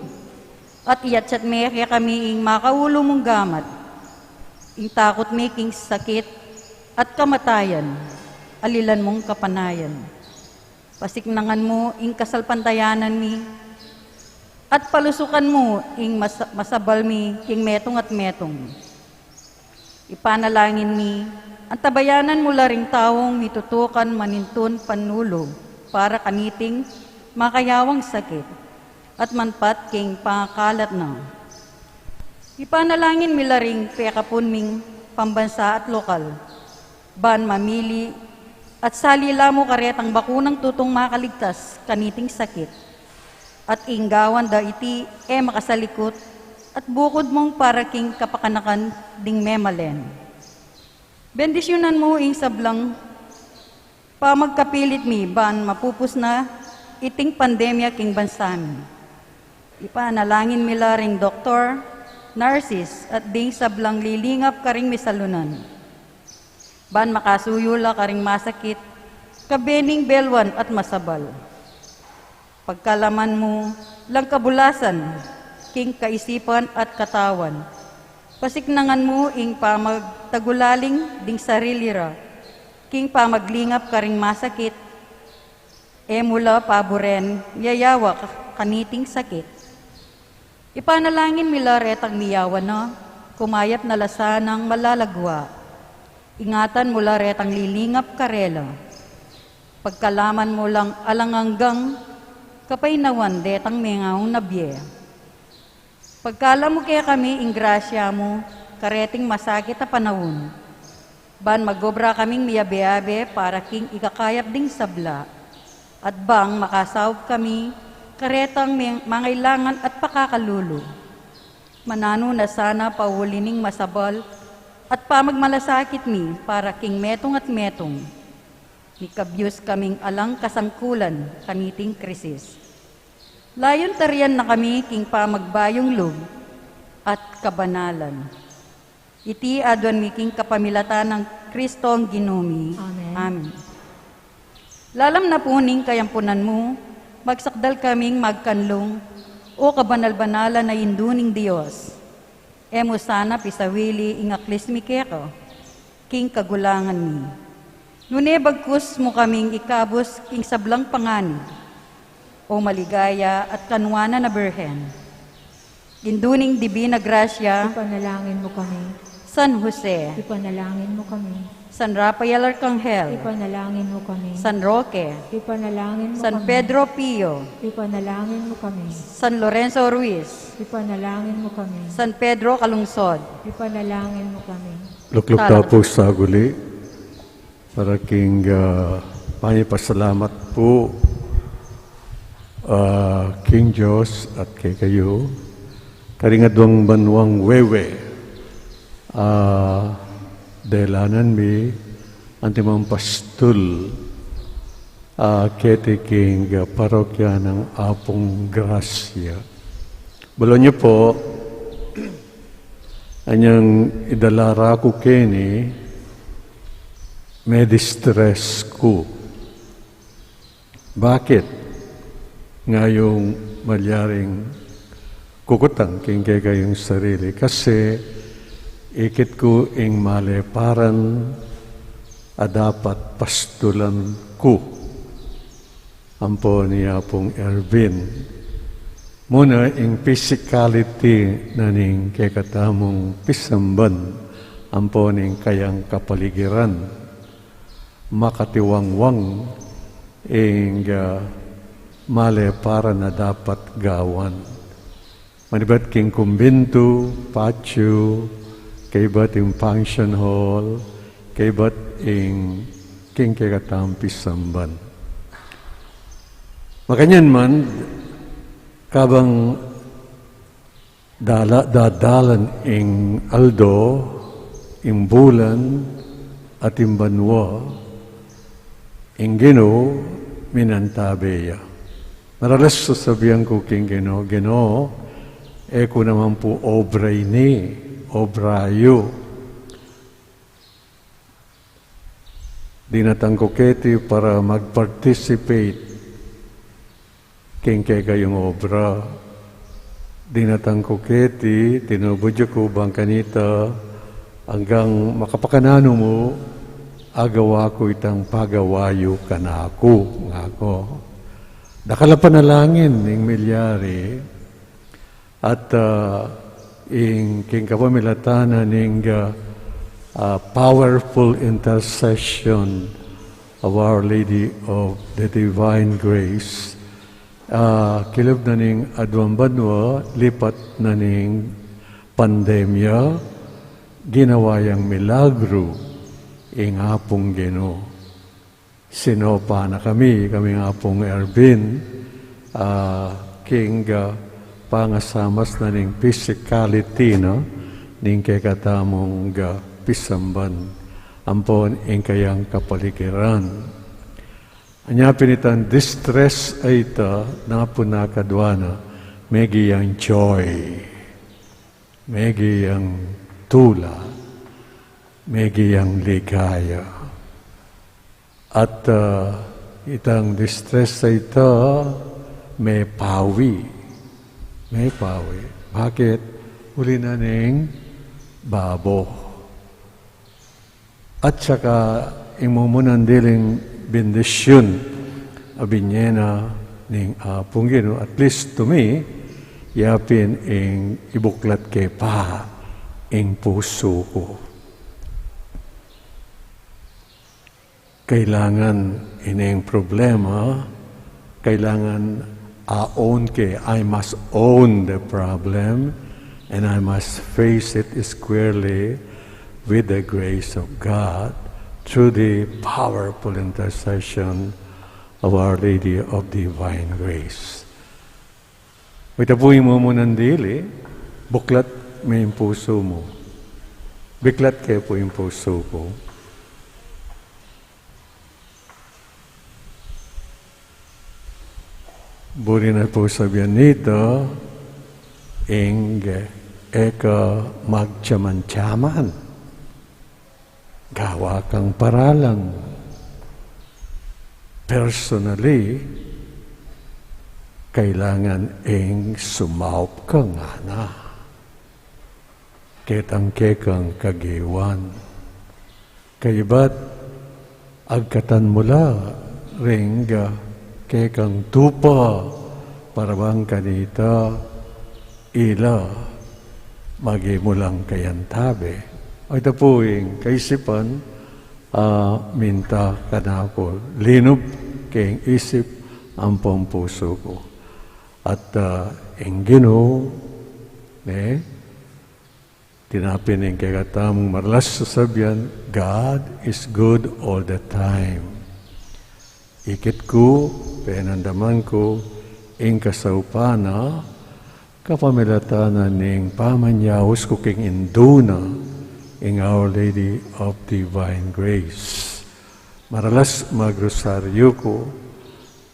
at iyatsat me kaya kami ing makaulo mong gamat, ing takot me king sakit, at kamatayan, alilan mong kapanayan. Pasiknangan mo ing kasalpantayanan mi, at palusukan mo ing masabal mi king metong at metong. Ipanalangin mi, ang tabayanan mo laring tawong mitutukan manintun panulo para kaniting makayawang sakit at manpat king pangakalat na. Ipanalangin mi laring pekapun ming pambansa at lokal, ban mamili, at salila mo karetang bakunang tutong makaligtas kaniting sakit. At inggawan da iti makasalikot, at bukod mong para king kapakanakan ding memalen. Bendisyonan mo ing sablang pamagkapilit mi, ban mapupus na iting pandemya king bansami. Ipanalangin mi ring doktor, nurses, at ding sablang lilingap karing misalunan. Ban makasuyula karing masakit, kabening belwan at masabal. Pagkalaman mo, lang kabulasan, king kaisipan at katawan. Pasiknangan mo ing pamagtagulaling ding sarilira, king pamaglingap karing masakit, mula paboren, yayawa kaniting sakit. Ipanalangin mila retang miyawan na, kumayap na lasanang malalagwa. Ingatan mula retang lilingap karela. Pagkalaman mo lang alanganggang kapainawan detang mengaw na biye. Pagkala mo kaya kami ing grasya mo, kareting masakit na panahon. Ban magobra kaming miyabe-abe para king ikakayap ding sabla. At bang makasawag kami, karetang mangailangan at pakakalulo. Manano na sana paulining masabal, at pamagmalasakit mi para king metong at metong. Nikabyos kaming alang kasangkulan kaniting krisis. Layon tarian na kami king pamagbayong loob at kabanalan. Iti adwan mi king kapamilatan ng Kristo ang ginumi. Amen. Amen. Lalam na puning kayampunan mo, magsakdal kaming magkanlong, o kabanal-banalan na induning Diyos. Emo sana pisawili ing aklis mi keko, king kagulangan mi. Nune bagkus mo kaming ikabos king sablang pangani. o maligaya at kanwana na Birhen. Ginduning Divina Gracia, Ipanalangin mo kami. San Jose, Ipanalangin mo kami. San Rafael Arcangel, Ipanalangin mo kami. San Roque, Ipanalangin mo San kami. Pedro Pio, Ipanalangin mo kami. San Lorenzo Ruiz, Ipanalangin mo kami. San Pedro Calungsod, Ipanalangin mo kami. Lukluk po sa guli para king pasalamat po King Diyos at kay kayo karingadwang banwang wewe delanan mi antimang pastul kete king parokya ng Apong Gracia. Bulo niyo po anyang idalara ko kini may distress ko. Bakit? Ngayong malyaring kukutang king kayong sarili kasi ikit ko ing maleparan dapat pastulan ko ampo niya pong Ervin muna ing physicality na ning kekatamong pisamban ampo ning kayang kapaligiran makatiwangwang ing maleparan na dapat gawan manibat king kumbinto patio kay ba't yung function hall, kay ba't yung king kagatampi samban. Makanyan man, kabang dadalan ing aldo, ing bulan, at ing banwa, ing Ginoo, minantabeya. Maralas sasabihan ko king Ginoo, ko naman po obray ni, obrayo. Dinatangkuketi para mag-participate king kayong obra. Dinatangkuketi, tinubudyo ko bang kanita hanggang makapakanano mo agawa ko itang pagawayo kanako ngako. Dakala panalangin ng milyari at ing king kapamilatana ning powerful intercession of Our Lady of the Divine Grace. Kilab na ning adwang banwa, lipat na ning pandemya, ginawayang milagro ing Apong Ginoo. Sinopa na kami Apong Ervin, king pangasamas na ning physicality no ning kekatamong pisamban ampon ing kayang kapaligiran anya pinitan distress ay ita na punakadwana megi yang joy megi yang tula megi yang ligaya at itang distress ay ita may pawi. Bakit? Uli na ning babo. At saka imumunan diling bendisyon abinyena ning Apong Ginoo. At least to me, yapin ing ibuklat kay pa ing puso ko. Kailangan ining problema, kailangan I must own the problem and I must face it squarely with the grace of God through the powerful intercession of Our Lady of Divine Grace. Itapuin mo ng dili, buklat may puso mo. Biklat kayo po yung puso ko. Buri na po sabihan nito, eka magtsaman-tsaman, gawa kang paralan. Personally, kailangan sumaup ka nga na. Ketang-kekang kagiwan. Kaya ba't agkatan mula ring kay kang tupa parabang kanita ila magimulang kayantabe. Ito po yung kaisipan minta kanako linob kayong isip ang puso ko. At ang Ginoo tinapin ang kagatamong maralas sasabihan, God is good all the time. Ikit ko, penandaman ko, ing kasaupana, kapamilatanan ning pamanyawos ko king induna, ing Our Lady of Divine Grace. Maralas magrosaryo ko,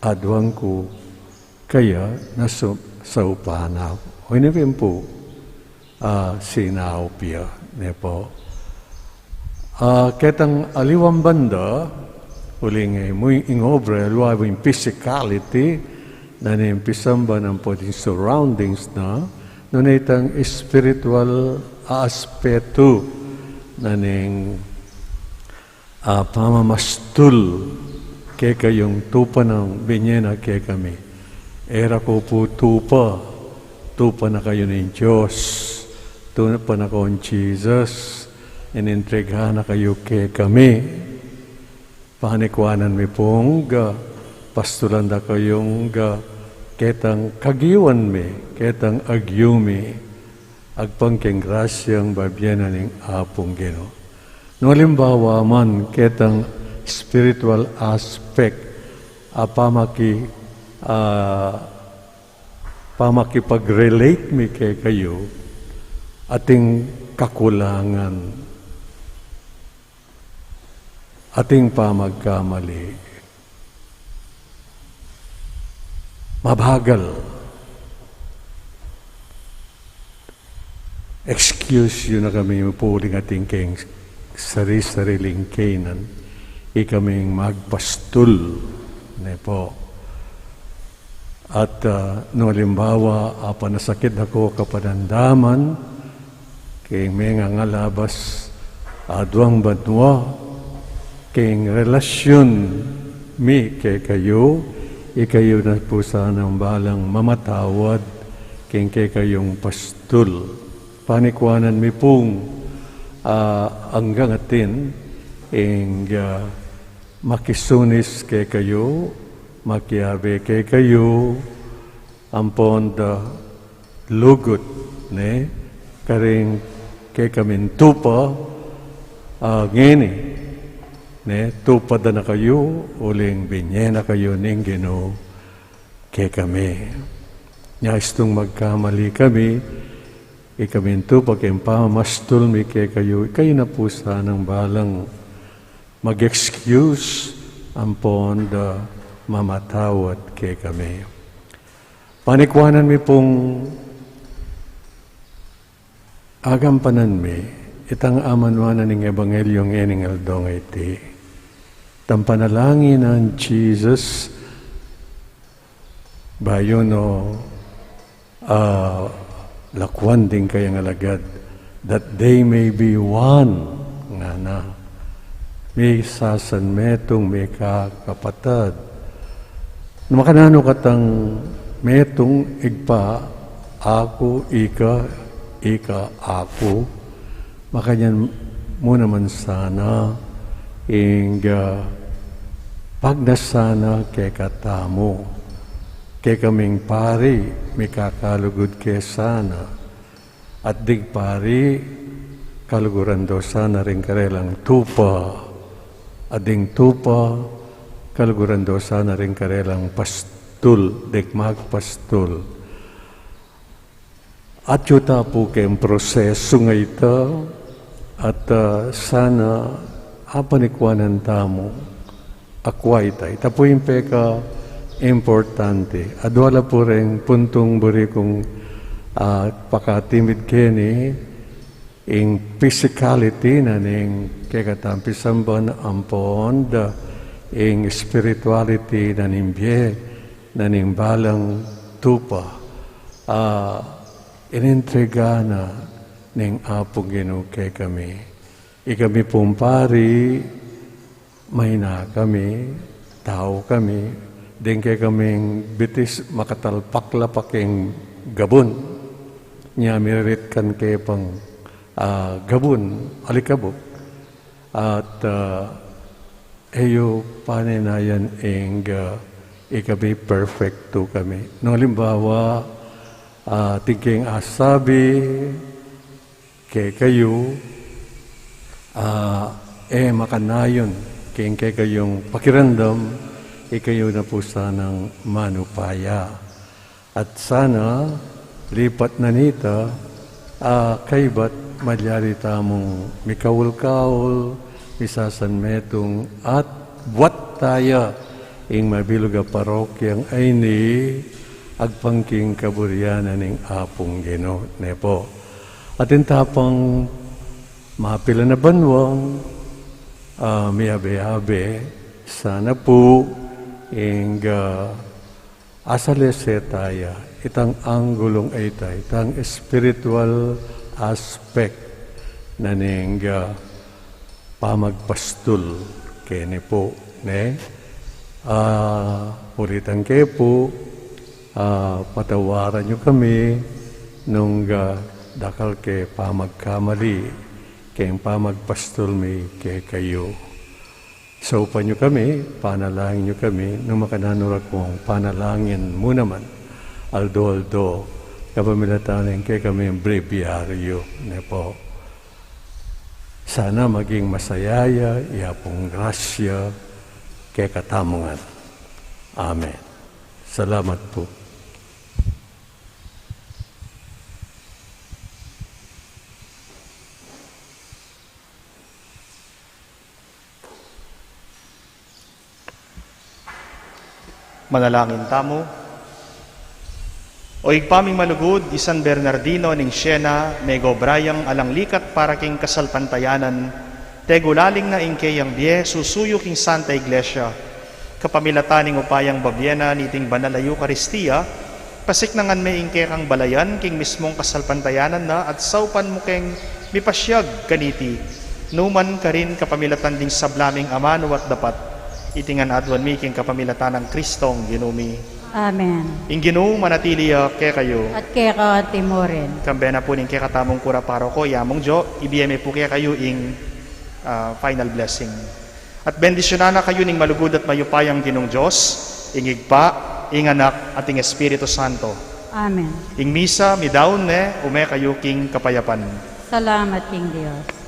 adwang ko, kaya nasaupana ko. Hinipin po, sinaupya, ne po. Ketang aliwang banda, uling muy ingobre, luwawing physicality, na nimpisamba ng pwedeng surroundings na, nun itang spiritual aspeto na ning pamamastul kaya kayong tupa ng binyena kaya kami. Era ko po tupa na kayo ng Diyos, tupa na ko ng Jesus, inintregahan na kayo kaya kami. Panikwanan mi pong pastulan na kayong ketang kagiwan mi, ketang agyumi, agpangking grasyang babyanan ng apong Ginoo. No halimbawa man, ketang spiritual aspect, pamakipag-relate mi kay kayo, ating kakulangan, ating pamagkamali, mabagal, excuse yun na kami puling ating keng sari-sariling kainan, ikaming magpastul, ne po. At no halimbawa, panasakit ako kapanandaman, kay mga ngalabas, adwang banwa, kay relasyon mi kay kayo, ikayo na po sanang balang mamatawad, kay kayong pastul. Panikwanan mi pong hanggang atin, makisunis kay kayo, makiabe kay kayo, ampon da lugot, ne? Karing kay kamin tupa, ngini, ne? Tupa da na kayo, uling binye na kayo ning Ginoo kay kami. Nyastong magkamali kami, ikaminto pagkayong pamamastul mi kay kayo na po sanang balang mag-excuse ampon da mamatawad kay kami. Panikwanan mi pong agampanan mi, itang amanwanan ng Ebangelyong ening aldong iti. Tampanalangin ng Jesus, bayo no, lakwan din kayang alagad, that they may be one, nga na, may sasan metong may kakapatad. Makanano katang metong igpa, ako, ika, ako, makanyan mo naman sana, pagdasana kay katamo, kay kaming pari, may kakalugod kay sana, at dig pari, kaluguran daw sana rin karelang tupa, at ding tupa, kaluguran daw sana rin karelang pastul, dig magpastul. At yuta po kayong proseso nga ito, at sana apanikwanan tamo, akway tayo. Ito po yung peka, importante. Adwala po rin puntong buri kong pakatimid kini in physicality na ning kekatampisamban ampon da in spirituality na ning biye na ning balang tupa inintriga na ning apong Ginoo kay kami. Ikami pong pari, may na kami, tao kami, din kay kaming bitis makatalpak-lapak yung gabon. Nya mirit kan kay pang gabon, alikabok. At eyo paninayan ang ikabi perfecto kami. No, halimbawa, tingking asabi kay kayo, makanayon kay kayong pakirandam, ikayo na po sanang manupaya. At sana, lipat na nita, kaybat madyari tamong mikawul-kawul, misasan metong, at buat tayo ing mabiluga parokyang ay ni agpangking kaburyanan ning apong Ginoo nepo. At intapang mapila na banwang, miyabe-yabe, sana po ing asalese tayo, itang anggulong ay tayo, itang spiritual aspect na ning pamagpastul kene po, ne? Ulitan kayo po, patawaran nyo kami nung dakal ke pamagkamali, kayong pamagpastul mi kay kayo. So, nyo kami, panalangin nyo kami, nung makananura kong panalangin mo naman, aldo-aldo, kapamilatanin kay kami ang breviaryo, ne po. Sana maging masayaya, iyapong grasya, kay katamungan. Amen. Salamat po. Manalangin tamo. O igpaming malugod, San Bernardino ning Siena, mego brayang alanglikat para king kasalpantayanan, tegulaling na ingkeyang biye, susuyo king Santa Iglesia, kapamilataning upayang babyena niting banal na Eucharistia, pasiknangan may ingke kang balayan, king mismong kasalpantayanan na, at saupan mo keng mipasyag kaniti, numan ka rin kapamilatan ding sablaming amano at dapat, itingan adwan mi king kapamilatan ng Kristong Ginumi. Amen. Ing Ginoo manatiliya ke kayo. At kaya ka timorin. Kambena po ning kaya katamong kura paroko, yamong Jo, ibiyeme po kaya kayo ing final blessing. At bendisyonana kayo ning malugod at mayupayang Ginong Diyos, ing igpa, ing anak, at ing Espiritu Santo. Amen. Ing misa, midaon ne, ume kayo king kapayapan. Salamat, King Diyos.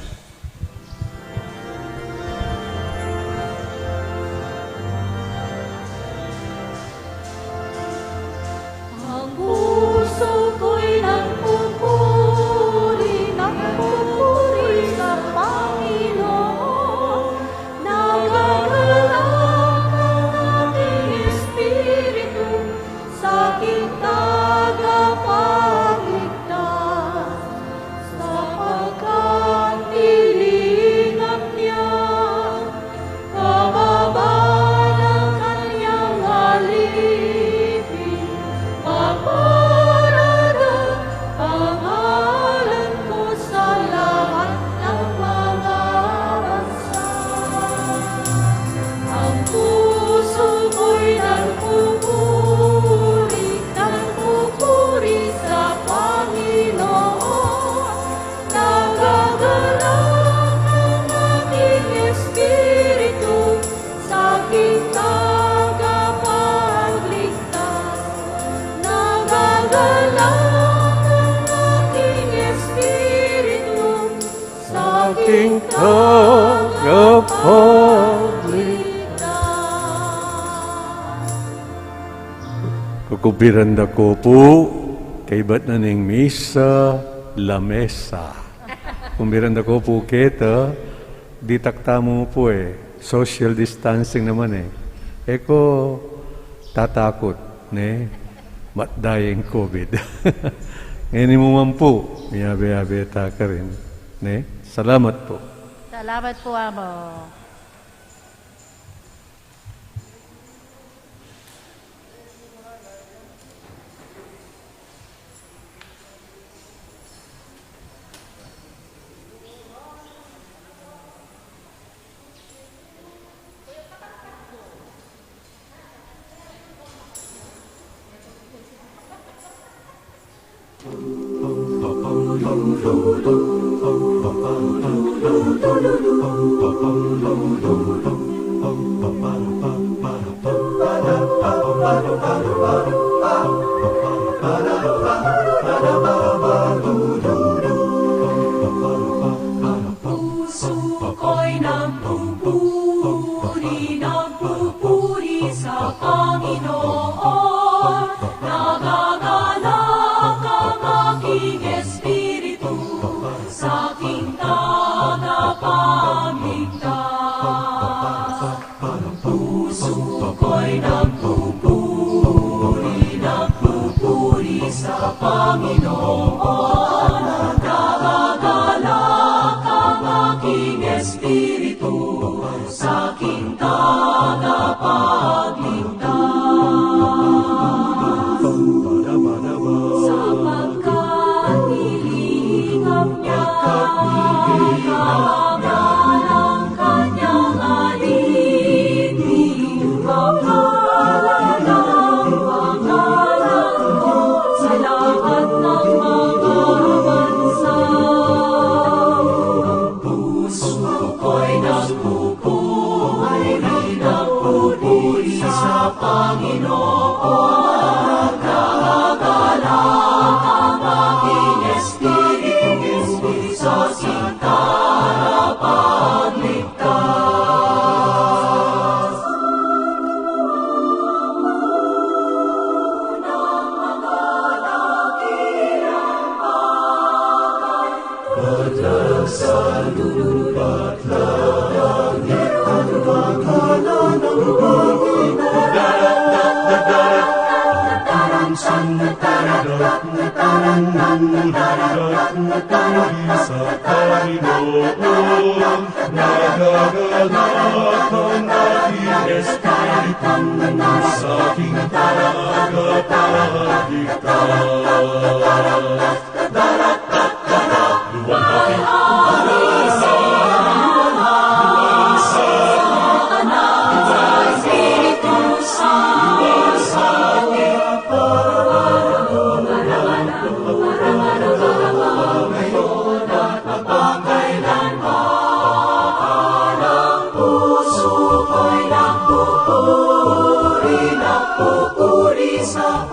Kukubiranda ko po, kay ba't na ning misa, lamesa. Kumbiranda ko po kita, di taktamo mo po social distancing naman Eko, tatakot, ne? Matdayeng COVID. Ngayon mo man po, miyabe-yabe ta ka rin. Ne? Salamat po. Salamat po, Amo. Puso ko'y nagpupuri sa Panginoon. Nagagalak ang aking espiritu sa aking tagapagligtas. Puso ko'y nagpupuri sa Panginoon. Nagagalak ang aking espiritu sa aking tagapagligtas. Sapagkat nilingap niya kahangalan ng kanyang alin. Nilingap ng pangalan ko sa lahat ng mga bansa. Puso ko'y nagpupuri sa Panginoon. Nagagalak ang aking espiritu sa aking tagapagligtas. Unang mga dakilang bagay, patlag sa patlag at wakala ng Panginoon. Sa Panginoon, nagagalak ang aking espiritu sa aking tagapagligtas. Puso ko'y nagpupuri sa